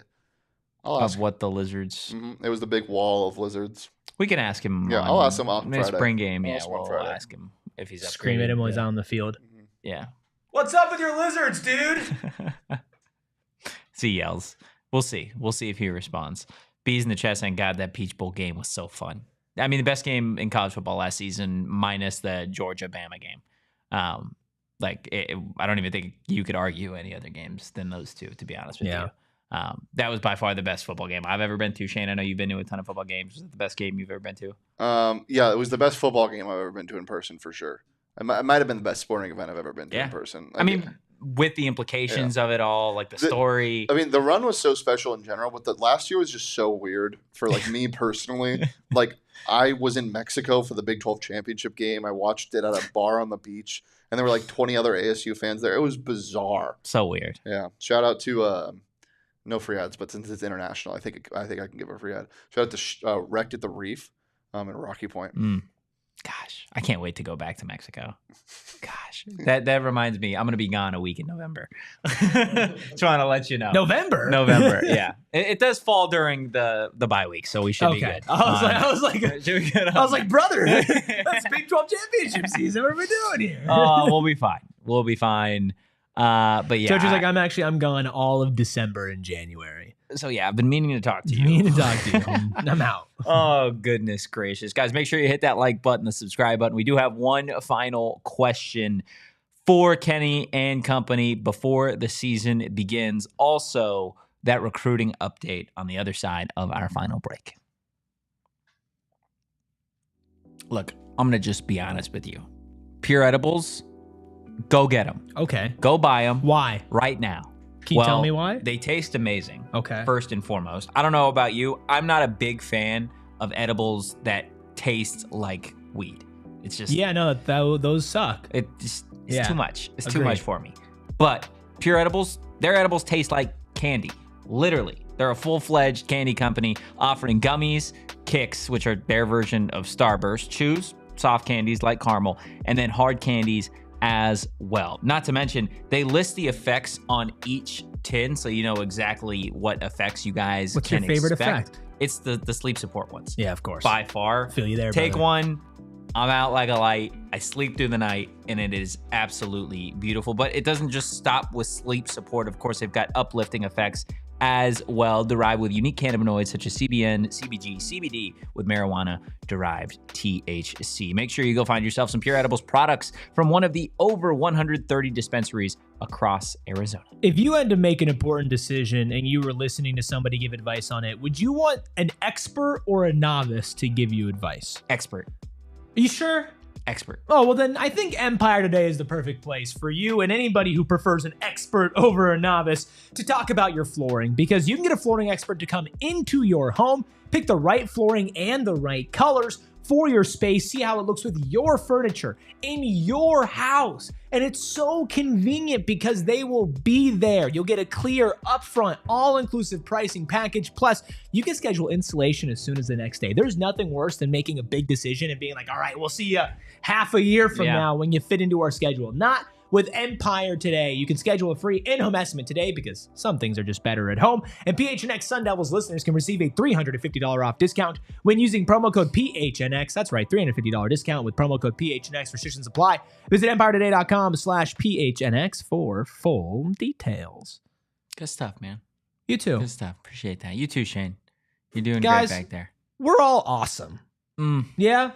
I'll ask Of what the Lizards. It was the big wall of lizards. We can ask him. Yeah, I'll ask him on His Friday. spring game. I'll Yeah, ask him on we'll Friday. ask him if he's Scream at him when he's on the field. Yeah. What's up with your Lizards, dude? So he yells. We'll see. We'll see if he responds. Bees in the chest, and God, that Peach Bowl game was so fun. I mean, the best game in college football last season, minus the Georgia-Bama game. I don't even think you could argue any other games than those two, to be honest with you. That was by far the best football game I've ever been to. Shane, I know you've been to a ton of football games. Was it the best game you've ever been to? Yeah, it was the best football game I've ever been to in person, for sure. It might have been the best sporting event I've ever been to in person. I mean, with the implications of it all, like the story. I mean, the run was so special in general, but the last year was just so weird for like me personally. Like, I was in Mexico for the Big 12 championship game. I watched it at a bar on the beach, and there were like 20 other ASU fans there. It was bizarre. So weird. Yeah. Shout out to no free ads, but since it's international, I think I can give a free ad. Shout out to Wrecked at the Reef in Rocky Point. Gosh, I can't wait to go back to Mexico. Gosh, that reminds me, I'm going to be gone a week in November. Just want to let you know. November, yeah. It does fall during the bye week, so we should be good. I was like, brother, that's Big 12 championship season. What are we doing here? We'll be fine. But yeah, Coach is like, I'm gone all of December and January. So yeah, I've been meaning to talk to you. I'm out. Oh, goodness gracious. Guys, make sure you hit that like button, the subscribe button. We do have one final question for Kenny and company before the season begins. Also, that recruiting update on the other side of our final break. Look, I'm going to just be honest with you. Pure Edibles, go get them. Okay. Go buy them. Why? Right now. Can you tell me why? They taste amazing. Okay. First and foremost. I don't know about you. I'm not a big fan of edibles that taste like weed. It's just... Yeah, no, those suck. It's too much. It's Agreed. too much for me. But Pure Edibles, their edibles taste like candy. Literally. They're a full-fledged candy company offering gummies, kicks, which are their version of Starburst, chews, soft candies like caramel, and then hard candies as well. Not to mention, they list the effects on each tin, so you know exactly what effects you guys What's can your favorite expect. effect? It's the sleep support ones. Yeah, of course. By far. Feel you there, Take brother. one. I'm out like a light. I sleep through the night, and it is absolutely beautiful. But it doesn't just stop with sleep support. Of course, they've got uplifting effects as well, derived with unique cannabinoids such as CBN, CBG, CBD, with marijuana-derived THC. Make sure you go find yourself some Pure Edibles products from one of the over 130 dispensaries across Arizona. If you had to make an important decision and you were listening to somebody give advice on it, would you want an expert or a novice to give you advice? Expert. Are you sure? Expert. Oh, well then I think Empire Today is the perfect place for you and anybody who prefers an expert over a novice to talk about your flooring, because you can get a flooring expert to come into your home, pick the right flooring and the right colors for your space, see how it looks with your furniture in your house. And it's so convenient because they will be there. You'll get a clear, upfront, all-inclusive pricing package. Plus, you can schedule installation as soon as the next day. There's nothing worse than making a big decision and being like, all right, we'll see you half a year from now when you fit into our schedule. Not with Empire Today. You can schedule a free in-home estimate today because some things are just better at home. And PHNX Sun Devils listeners can receive a $350 off discount when using promo code PHNX. That's right, $350 discount with promo code PHNX. Restrictions apply. Visit EmpireToday.com/PHNX for full details. Good stuff, man. You too. Good stuff. Appreciate that. You too, Shane. You're doing Guys, great back there. We're all awesome. Yeah?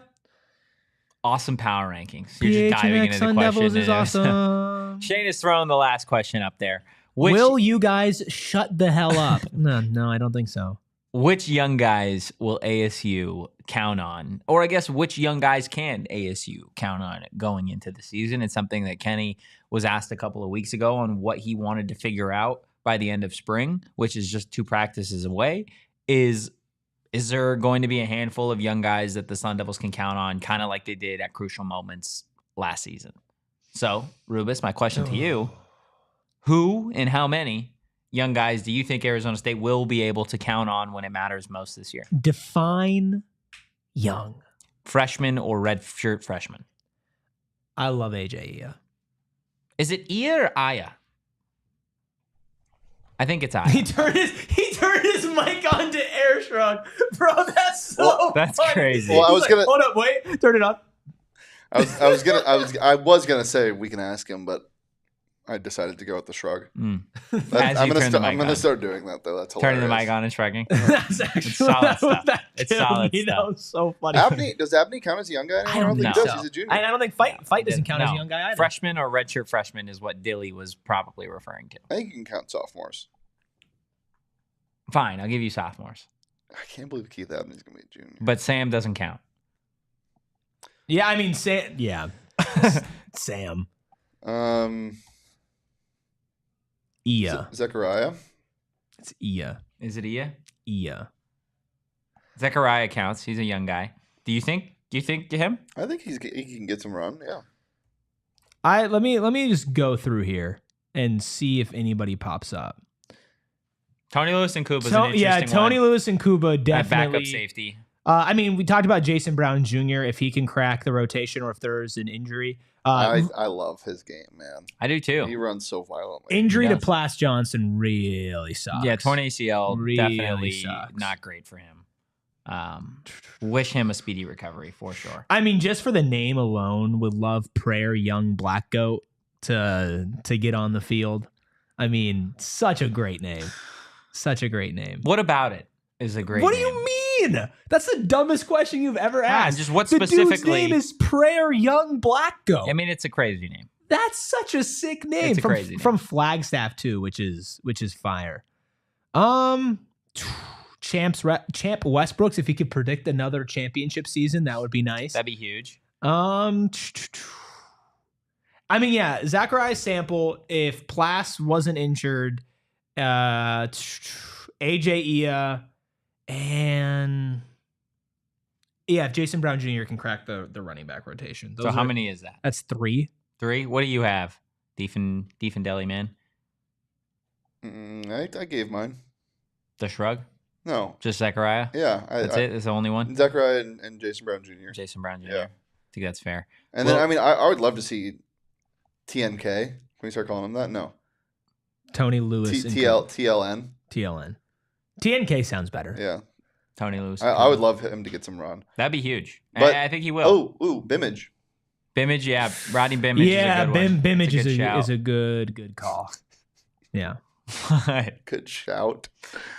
Awesome power rankings. You're just diving into the Sun question. Devils is awesome. Shane is throwing the last question up there. Will you guys shut the hell up? No, I don't think so. Which young guys will ASU count on? Or I guess which young guys can ASU count on going into the season? It's something that Kenny was asked a couple of weeks ago on what he wanted to figure out by the end of spring, which is just 2 practices away. Is there going to be a handful of young guys that the Sun Devils can count on, kind of like they did at crucial moments last season? So, Rubus, my question to you, who and how many young guys do you think Arizona State will be able to count on when it matters most this year? Define young. Freshman or redshirt freshman? I love AJ Ia. Is it Ia or Aya? I think it's Aya. He turned his mic on to air shrug. Bro, that's so That's funny. crazy. Well, I was gonna. Hold up, wait. Turn it up. I was gonna say we can ask him, but I decided to go with the shrug. As I'm you turn the mic I'm gonna on. start doing that though. That's hilarious. Turning the mic on and shrugging. That's actually solid stuff. That It's killed solid me. stuff. That was so funny. Does Abney count as a young guy anymore? I don't think think he so. does. He's a junior. I don't think fight doesn't count as a No. young guy either. Freshman or redshirt freshman is what Dilly was probably referring to. I think you can count sophomores. Fine, I'll give you sophomores. I can't believe Keith Abney's gonna be a junior. But Sam doesn't count. Yeah, I mean, Sam. Yeah, Sam. Ia. Zechariah. It's Ia. Is it Ia? Ia. Zechariah counts. He's a young guy. Do you think him? I think he can get some run. Yeah. Let me just go through here and see if anybody pops up. Tony Lewis and Kuba's an interesting yeah, Tony one. Lewis and Kuba At definitely. backup safety. I mean, we talked about Jason Brown Jr. if he can crack the rotation or if there's an injury. I love his game, man. I do too. He runs so violently. Injury He to does. Plas Johnson really sucks. Yeah, torn ACL Really definitely sucks. not great for him. Wish him a speedy recovery for sure. I mean, just for the name alone, would love Prayer Young Black Goat to get on the field. I mean, such a great name. Such a great name. What about it is a great What do name? you mean? That's the dumbest question you've ever asked. Just what the dude's specifically? name is Prayer Young Black Goat. I mean, it's a crazy name. That's such a sick name. It's a crazy name. From Flagstaff too, which is fire. Champ Westbrooks, if he could predict another championship season, that would be nice. That'd be huge. I mean, yeah, Zachariah Sample, if Plas wasn't injured, AJ Ia, and if Jason Brown Jr. can crack the running back rotation. So how many is that? That's 3. 3? What do you have? Dieffenbach, man? I gave mine. The shrug? No. Just Zachariah? Yeah. That's it? That's the only one? Zachariah and Jason Brown Jr. Jason Brown Jr. Yeah. I think that's fair. And then, I mean, I would love to see TNK. Can we start calling him that? No. Tony Lewis. TLN. TLN. TNK sounds better. Yeah. Tony Lewis. I would love him to get some run. That'd be huge. But, I think he will. Bimage. Bimage, yeah. Rodney Bimage is a good one. Bimage is a good call. Yeah. Good shout.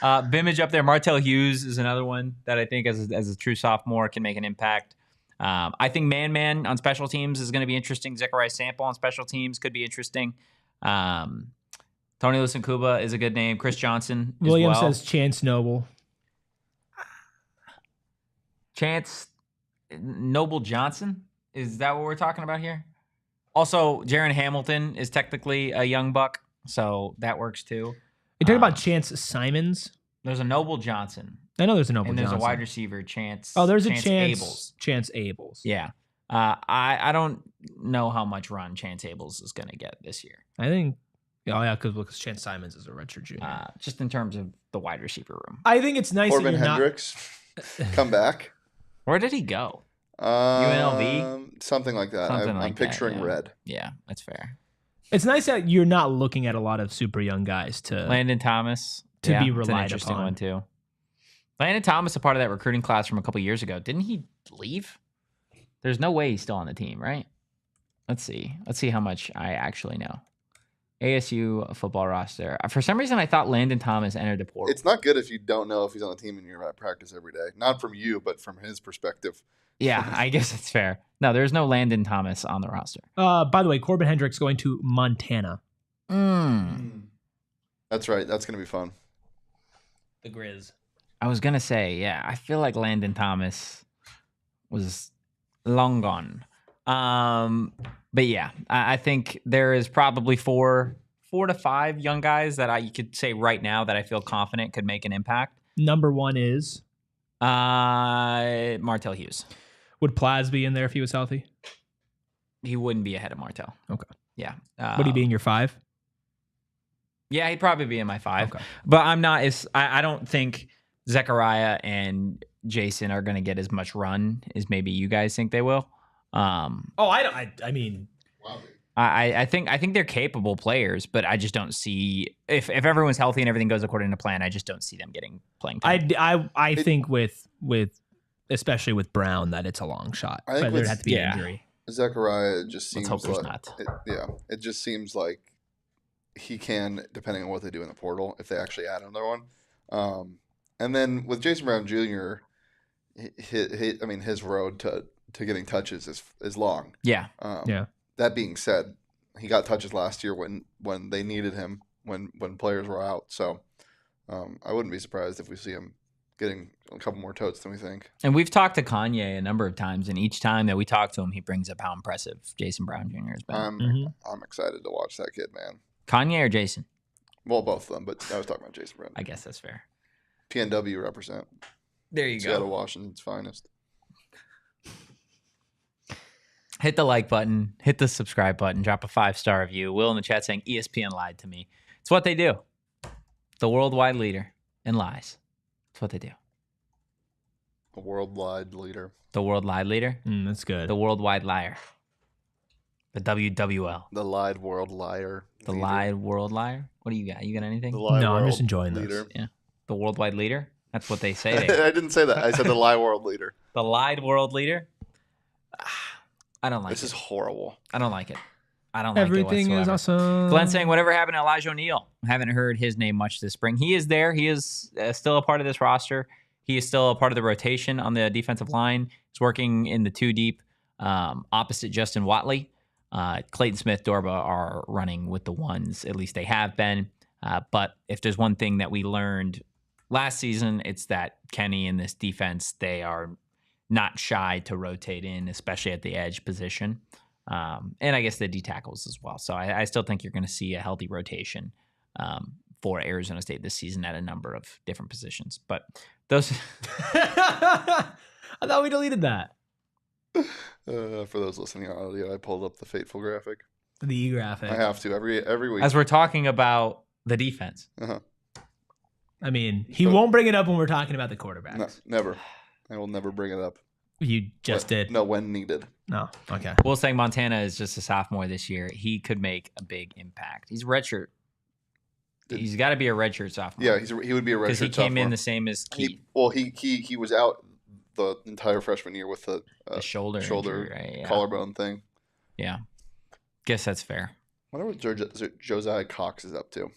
Bimage up there. Martell Hughes is another one that I think as a true sophomore can make an impact. I think Man on special teams is going to be interesting. Zachariah Sample on special teams could be interesting. Tony Lewis and Kuba is a good name. Chris Johnson as William well. says Chance Noble. Chance Noble Johnson? Is that what we're talking about here? Also, Jaron Hamilton is technically a young buck, so that works too. You talking about Chance Simons? There's a Noble Johnson. I know there's a Noble and Johnson. there's a wide receiver, Chance. Oh, there's Chance a Chance Abels. Chance Abels. Yeah. I don't know how much run Chance Abels is going to get this year. I think, because Chance Simons is a redshirt junior. Just in terms of the wide receiver room. I think it's nice Corbin that you're Hendricks. Come back. Where did he go? UNLV? Something like that. I'm picturing yeah. red. Yeah, that's fair. It's nice that you're not looking at a lot of super young guys to Landon Thomas to be it's an relied interesting upon. one too. Landon Thomas, a part of that recruiting class from a couple years ago. Didn't he leave? There's no way he's still on the team, right? Let's see. Let's see how much I actually know. ASU football roster. For some reason, I thought Landon Thomas entered the portal. It's not good if you don't know if he's on the team and you're at practice every day. Not from you, but from his perspective. Yeah, I guess it's fair. No, there's no Landon Thomas on the roster. By the way, Corbin Hendricks going to Montana. That's right. That's going to be fun. The Grizz. I was going to say, yeah, I feel like Landon Thomas was long gone. But yeah, I think there is probably four to five young guys that you could say right now that I feel confident could make an impact. Number 1 is? Martell Hughes. Would Plaz be in there if he was healthy? He wouldn't be ahead of Martell. Okay. Yeah. Would he be in your 5? Yeah, he'd probably be in my 5. Okay. But I'm not as I don't think Zechariah and Jason are going to get as much run as maybe you guys think they will. I mean, I think they're capable players, but I just don't see if everyone's healthy and everything goes according to plan. I just don't see them getting playing time. I think with especially with Brown that it's a long shot. I think but there'd have to be an injury. Zechariah just seems Let's hope there's like not. It just seems like he can, depending on what they do in the portal, if they actually add another one. And then with Jason Brown Jr., his road to getting touches is long. Yeah. That being said, he got touches last year when they needed him, when players were out. So I wouldn't be surprised if we see him getting a couple more totes than we think. And we've talked to Kanye a number of times, and each time that we talk to him, he brings up how impressive Jason Brown Jr. has been. I'm excited to watch that kid, man. Kanye or Jason? Well, both of them, but I was talking about Jason Brown. I guess that's fair. PNW represent. There you Seattle, go. Washington's finest. Hit the like button, hit the subscribe button, drop a 5-star review. Will in the chat saying ESPN lied to me. It's what they do. The worldwide leader in lies. It's what they do. A worldwide leader. The worldwide leader. That's good. The worldwide liar. The WWL. The lied world liar. The lied world liar. What do you got? You got anything? No, I'm just enjoying this. Yeah. The worldwide leader. That's what they say. I didn't say that. I said the lie world leader. The lied world leader. I don't like this it. is horrible. I don't like it. I don't Everything like it is whatsoever. awesome. Glenn saying, whatever happened to Elijah O'Neal? I haven't heard his name much this spring. He is there. He is still a part of this roster. He is still a part of the rotation on the defensive line. He's working in the 2 deep opposite Justin Watley. Clayton Smith, Dorbah are running with the ones. At least they have been. But if there's one thing that we learned last season, it's that Kenny and this defense, they are not shy to rotate in, especially at the edge position. And I guess the D tackles as well. So I still think you're going to see a healthy rotation for Arizona State this season at a number of different positions. But those... I thought we deleted that. For those listening on audio, I pulled up the fateful graphic. The graphic. I have to every week. As we're talking about the defense. Uh-huh. I mean, he won't bring it up when we're talking about the quarterbacks. No, never. I will never bring it up. You just did. No, when needed. No. Okay. Will saying Montana is just a sophomore this year. He could make a big impact. He's redshirt. He's got to be a redshirt sophomore. Yeah, he would be a redshirt sophomore. Because he came in the same as Keith. He was out the entire freshman year with the shoulder injury, right? Yeah. Collarbone thing. Yeah. Guess that's fair. I wonder what Josiah Cox is up to.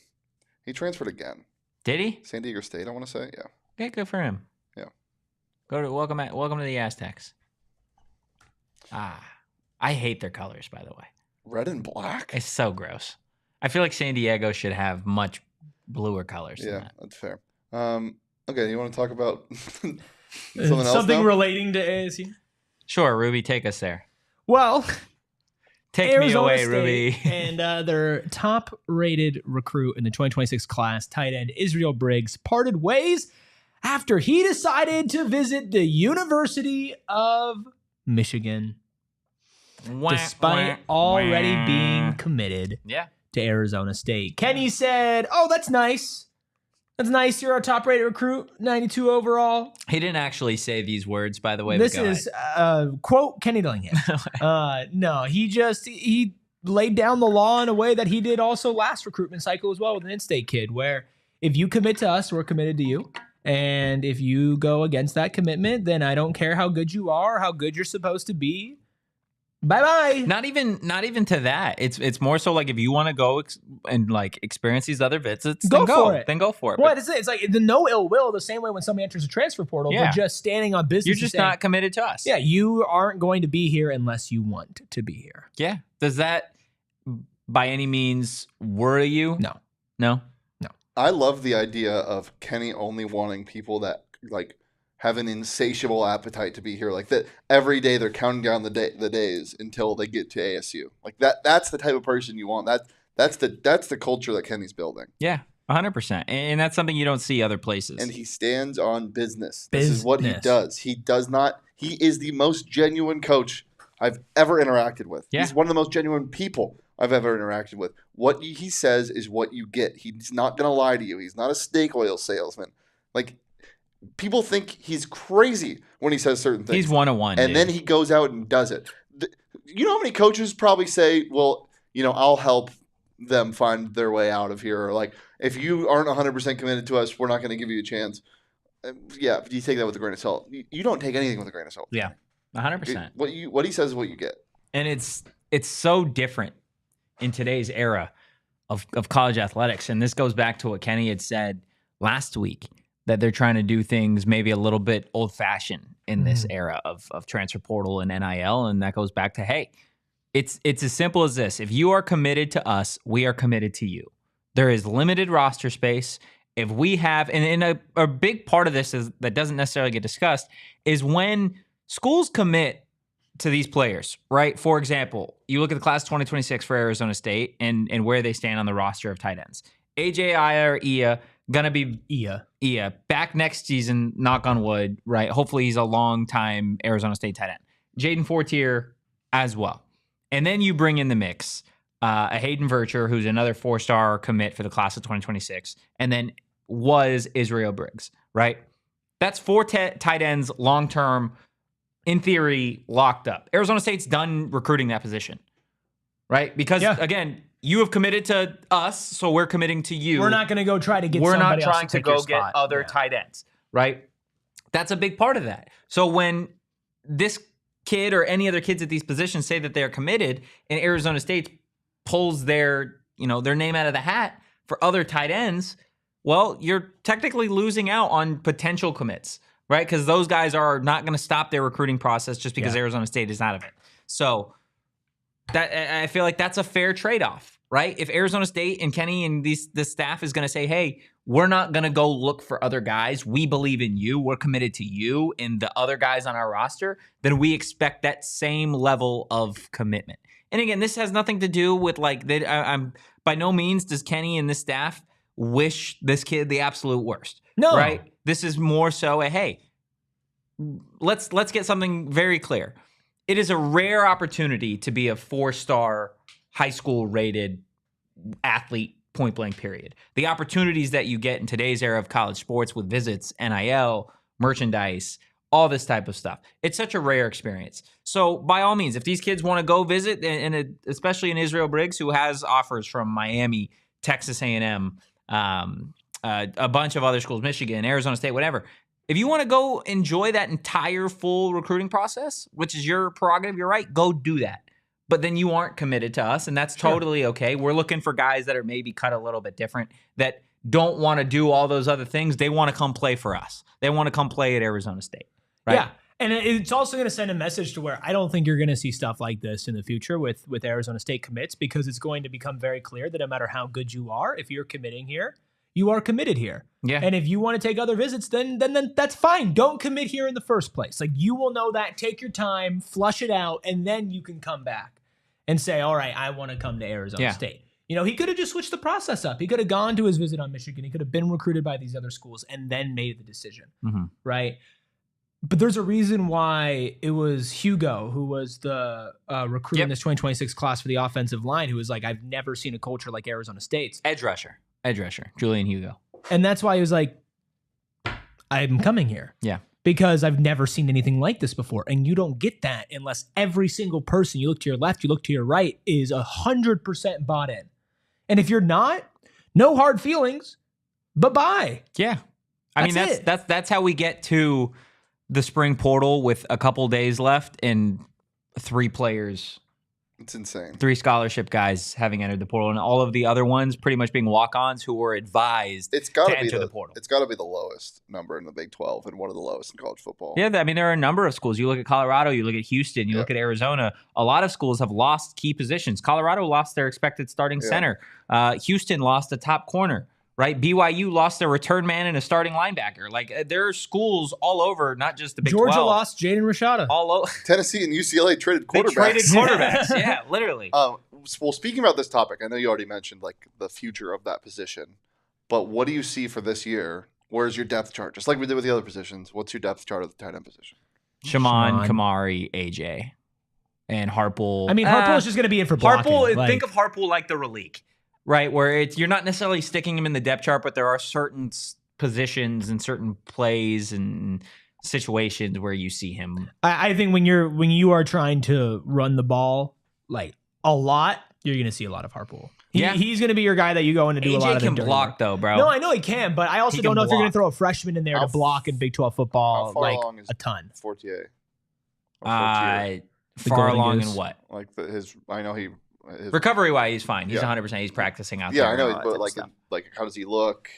He transferred again. Did he? San Diego State, I want to say. Yeah. Okay, good for him. Yeah. Welcome to the Aztecs. I hate their colors, by the way. Red and black? It's so gross. I feel like San Diego should have much bluer colors than that. That's fair. Okay, you want to talk about something else Something now? relating to ASU? Sure, Ruby, take us there. Well, take Arizona me away, State Ruby. and their top-rated recruit in the 2026 class, tight end Israel Briggs, parted ways after he decided to visit the University of Michigan, despite already being committed to Arizona State. Kenny said, "Oh, that's nice. That's nice. You're our top-rated recruit, 92 overall." He didn't actually say these words, by the way. This is quote Kenny Dillingham. No, he laid down the law in a way that he did also last recruitment cycle as well with an in-state kid, where if you commit to us, we're committed to you. And if you go against that commitment, then I don't care how good you are, how good you're supposed to be. Bye-bye. Not even to that. It's more so like if you want to go and like experience these other visits, go for it. Then go for it. What is it? It's like the no ill will, the same way when somebody enters a transfer portal, they're just standing on business. You're just not committed to us. Yeah, you aren't going to be here unless you want to be here. Yeah. Does that by any means worry you? No. I love the idea of Kenny only wanting people that like have an insatiable appetite to be here. Like that every day they're counting down the days until they get to ASU. Like that's the type of person you want. That's the culture that Kenny's building. Yeah, 100%. And that's something you don't see other places. And he stands on business. This is what he does. He is the most genuine coach I've ever interacted with. Yeah. He's one of the most genuine people I've ever interacted with. What he says is what you get. He's not going to lie to you. He's not a snake oil salesman. Like, people think he's crazy when he says certain things. He's one-on-one, and then he goes out and does it. You know how many coaches probably say, well, I'll help them find their way out of here. Or like, if you aren't 100% committed to us, we're not going to give you a chance. Yeah, you take that with a grain of salt. You don't take anything with a grain of salt. Yeah, 100%. What he says is what you get. And it's so different in today's era of college athletics. And this goes back to what Kenny had said last week, that they're trying to do things maybe a little bit old-fashioned in this era of transfer portal and NIL. And that goes back to, hey, it's as simple as this. If you are committed to us, we are committed to you. There is limited roster space. If we have, and a big part of this is that doesn't necessarily get discussed, is when schools commit to these players, right? For example, you look at the class 2026 for Arizona State and where they stand on the roster of tight ends. AJ Aya or Ia, gonna be Ia back next season, knock on wood, right? Hopefully he's a long-time Arizona State tight end. Jaden Fortier as well. And then you bring in the mix a Hayden Vircher, who's another 4-star commit for the class of 2026, and then was Israel Briggs, right? That's 4 tight ends long-term, in theory, locked up. Arizona State's done recruiting that position, right? Because, again, you have committed to us, so we're committing to you. We're not going to go try to get somebody else We're not trying to go get spot. other tight ends, right? That's a big part of that. So when this kid or any other kids at these positions say that they're committed and Arizona State pulls their name out of the hat for other tight ends, well, you're technically losing out on potential commits, right? Because those guys are not going to stop their recruiting process just because Arizona State is out of it. So I feel like that's a fair trade-off, right? If Arizona State and Kenny and this staff is going to say, hey, we're not going to go look for other guys. We believe in you. We're committed to you and the other guys on our roster. Then we expect that same level of commitment. And again, this has nothing to do with I'm by no means does Kenny and this staff wish this kid the absolute worst. No. Right? This is more so hey, let's get something very clear. It is a rare opportunity to be a 4-star high school rated athlete, point blank period. The opportunities that you get in today's era of college sports with visits, NIL, merchandise, all this type of stuff. It's such a rare experience. So by all means, if these kids want to go visit, and especially in Israel Briggs, who has offers from Miami, Texas A&M, a bunch of other schools, Michigan, Arizona State, whatever. If you want to go enjoy that entire full recruiting process, which is your prerogative, you're right, go do that. But then you aren't committed to us, and that's totally okay. We're looking for guys that are maybe cut a little bit different, that don't want to do all those other things. They want to come play for us. They want to come play at Arizona State. Right? Yeah. And it's also going to send a message to where I don't think you're going to see stuff like this in the future with Arizona State commits, because it's going to become very clear that no matter how good you are, if you're committing here, you are committed here. Yeah. And if you want to take other visits, then that's fine. Don't commit here in the first place. Like, you will know that. Take your time, flush it out, and then you can come back and say, all right, I want to come to Arizona State. You know, he could have just switched the process up. He could have gone to his visit on Michigan. He could have been recruited by these other schools and then made the decision, right? But there's a reason why it was Hugo, who was the recruit in this 2026 class for the offensive line, who was like, I've never seen a culture like Arizona State's. Edge rusher, Julian Hugo. And that's why he was like, I'm coming here. Yeah. Because I've never seen anything like this before. And you don't get that unless every single person, you look to your left, you look to your right, is 100% bought in. And if you're not, no hard feelings, bye-bye. Yeah. I mean, that's how we get to the spring portal with a couple days left and 3 players. It's insane. 3 scholarship guys having entered the portal, and all of the other ones pretty much being walk-ons who were advised to enter the portal. It's got to be the lowest number in the Big 12 and one of the lowest in college football. Yeah, I mean, there are a number of schools. You look at Colorado, you look at Houston, you look at Arizona. A lot of schools have lost key positions. Colorado lost their expected starting center. Houston lost a top corner. Right, BYU lost their return man and a starting linebacker. Like, there are schools all over, not just the Big 12. Georgia lost Jaden Rashada. All over. Tennessee and UCLA traded quarterbacks. They traded quarterbacks. Yeah, literally. Well, speaking about this topic, I know you already mentioned like the future of that position, but what do you see for this year? Where's your depth chart? Just like we did with the other positions, what's your depth chart of the tight end position? Shaman, Kamari, AJ, and Harpole. I mean, Harpole is just going to be in for blocking. Harpole, think of Harpole like the Raleek. Right, where you're not necessarily sticking him in the depth chart, but there are certain positions and certain plays and situations where you see him. I think when you are trying to run the ball like a lot, you're going to see a lot of Harpole. He's going to be your guy that you go in to do a lot of. AJ can block though, bro. No, I know he can, but I also don't know if you're going to throw a freshman in there to block in Big 12 football like a ton. Fortier. Far along in what? Like I know he. Recovery wise, he's fine. He's 100%. He's practicing out there. Yeah, I know. But like, how does he look?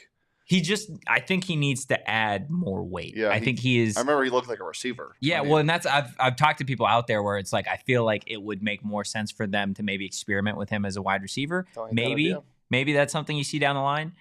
I think he needs to add more weight. Yeah, I think he is. I remember he looked like a receiver. Yeah, well, and I've talked to people out there where it's like I feel like it would make more sense for them to maybe experiment with him as a wide receiver. Maybe that's something you see down the line.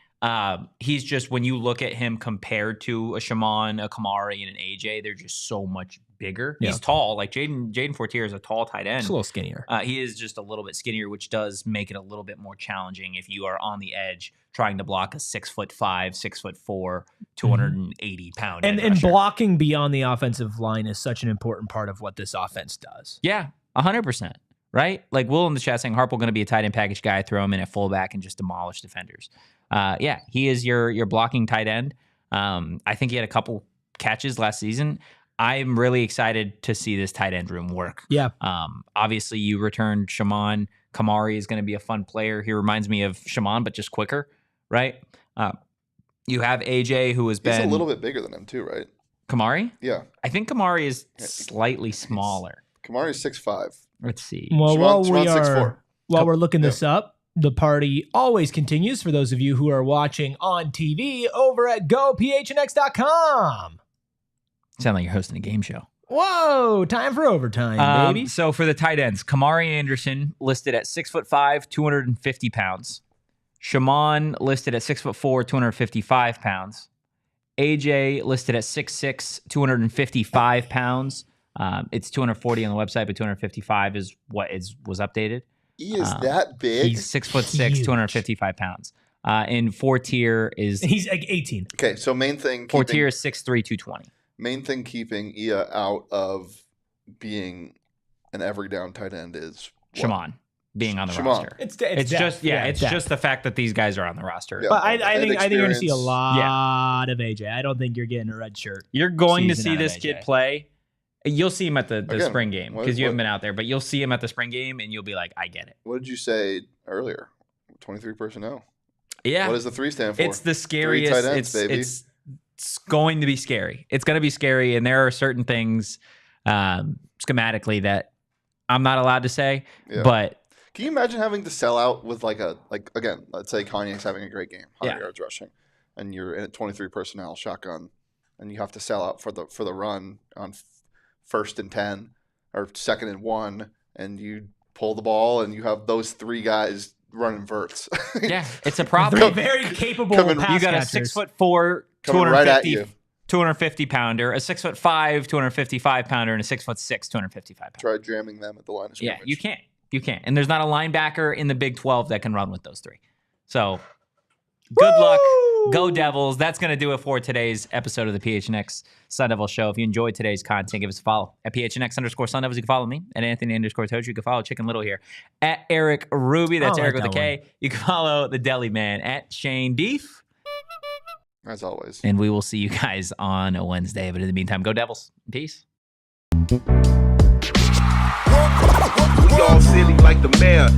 He's just, when you look at him compared to a Shaman, a Kamari, and an AJ, they're just so much bigger. Yeah. He's tall. Like Jaden Fortier is a tall tight end. He's a little skinnier. He is just a little bit skinnier, which does make it a little bit more challenging if you are on the edge trying to block a 6'5", 6'4", 280-pound. And blocking beyond the offensive line is such an important part of what this offense does. Yeah, 100%. Right? Like Will in the chat saying Harpole going to be a tight end package guy, throw him in at fullback and just demolish defenders. Yeah, he is your blocking tight end. I think he had a couple catches last season. I'm really excited to see this tight end room work. Yeah. Obviously, you returned Shaman. Kamari is going to be a fun player. He reminds me of Shaman, but just quicker, right? You have AJ, who has been... He's a little bit bigger than him too, right? Kamari? Yeah. I think Kamari is slightly smaller. Kamari's 6'5". Let's see. Well, while we're looking this up, the party always continues for those of you who are watching on TV over at GoPHNX.com. Sound like you're hosting a game show. Whoa, time for overtime, baby. So for the tight ends, Kamari Anderson listed at 6'5", 250 pounds. Shaman listed at 6'4", 255 pounds. AJ listed at 6'6", 255 pounds. It's 240 on the website, but 255 is what was updated. He is that big? He's 6'6", 255 pounds. And 4-tier is... He's like 18. Okay, so main thing... 4-tier is 6'3", 220. Main thing keeping Ia out of being an every down tight end is... what? Shaman being on the Shaman. roster. It's just depth. just the fact that these guys are on the roster. Yeah. But I think you're going to see a experience. lot of AJ. I don't think you're getting a red shirt. You're going to season see out of this AJ. kid play. You'll see him at the Again, spring game because you haven't been out there, but you'll see him at the spring game and you'll be like, I get it. What did you say earlier? 23 personnel. Yeah. What does the 3 stand for? It's the scariest. 3 tight ends, baby. It's going to be scary. It's going to be scary. And there are certain things schematically that I'm not allowed to say, Yeah. but Can you imagine having to sell out with again, let's say Kanye's having a great game, 100 Yeah. yards rushing, and you're in a 23 personnel shotgun, and you have to sell out for the run on 1st and 10 or 2nd and 1, and you pull the ball and you have those 3 guys running verts. yeah, it's a problem. Very capable Coming- pass You got a catchers. 6'4", Coming right at you. 250 pounder, a 6'5", 255 pounder, and a 6'6", 255 pounder. Try jamming them at the line of Yeah, scrimmage. you can't. You can't. And there's not a linebacker in the Big 12 that can run with those 3. So good luck. Go Devils. That's going to do it for today's episode of the PHNX Sun Devils Show. If you enjoyed today's content, give us a follow. At PHNX_Sun Devils, you can follow me. At Anthony_Totri, you can follow Chicken Little here. At Erik Ruby, that's I like Erik with a that K. You can follow the Deli Man at Shane Deef. As always. And we will see you guys on a Wednesday. But in the meantime, go Devils. Peace. We all silly like the mayor.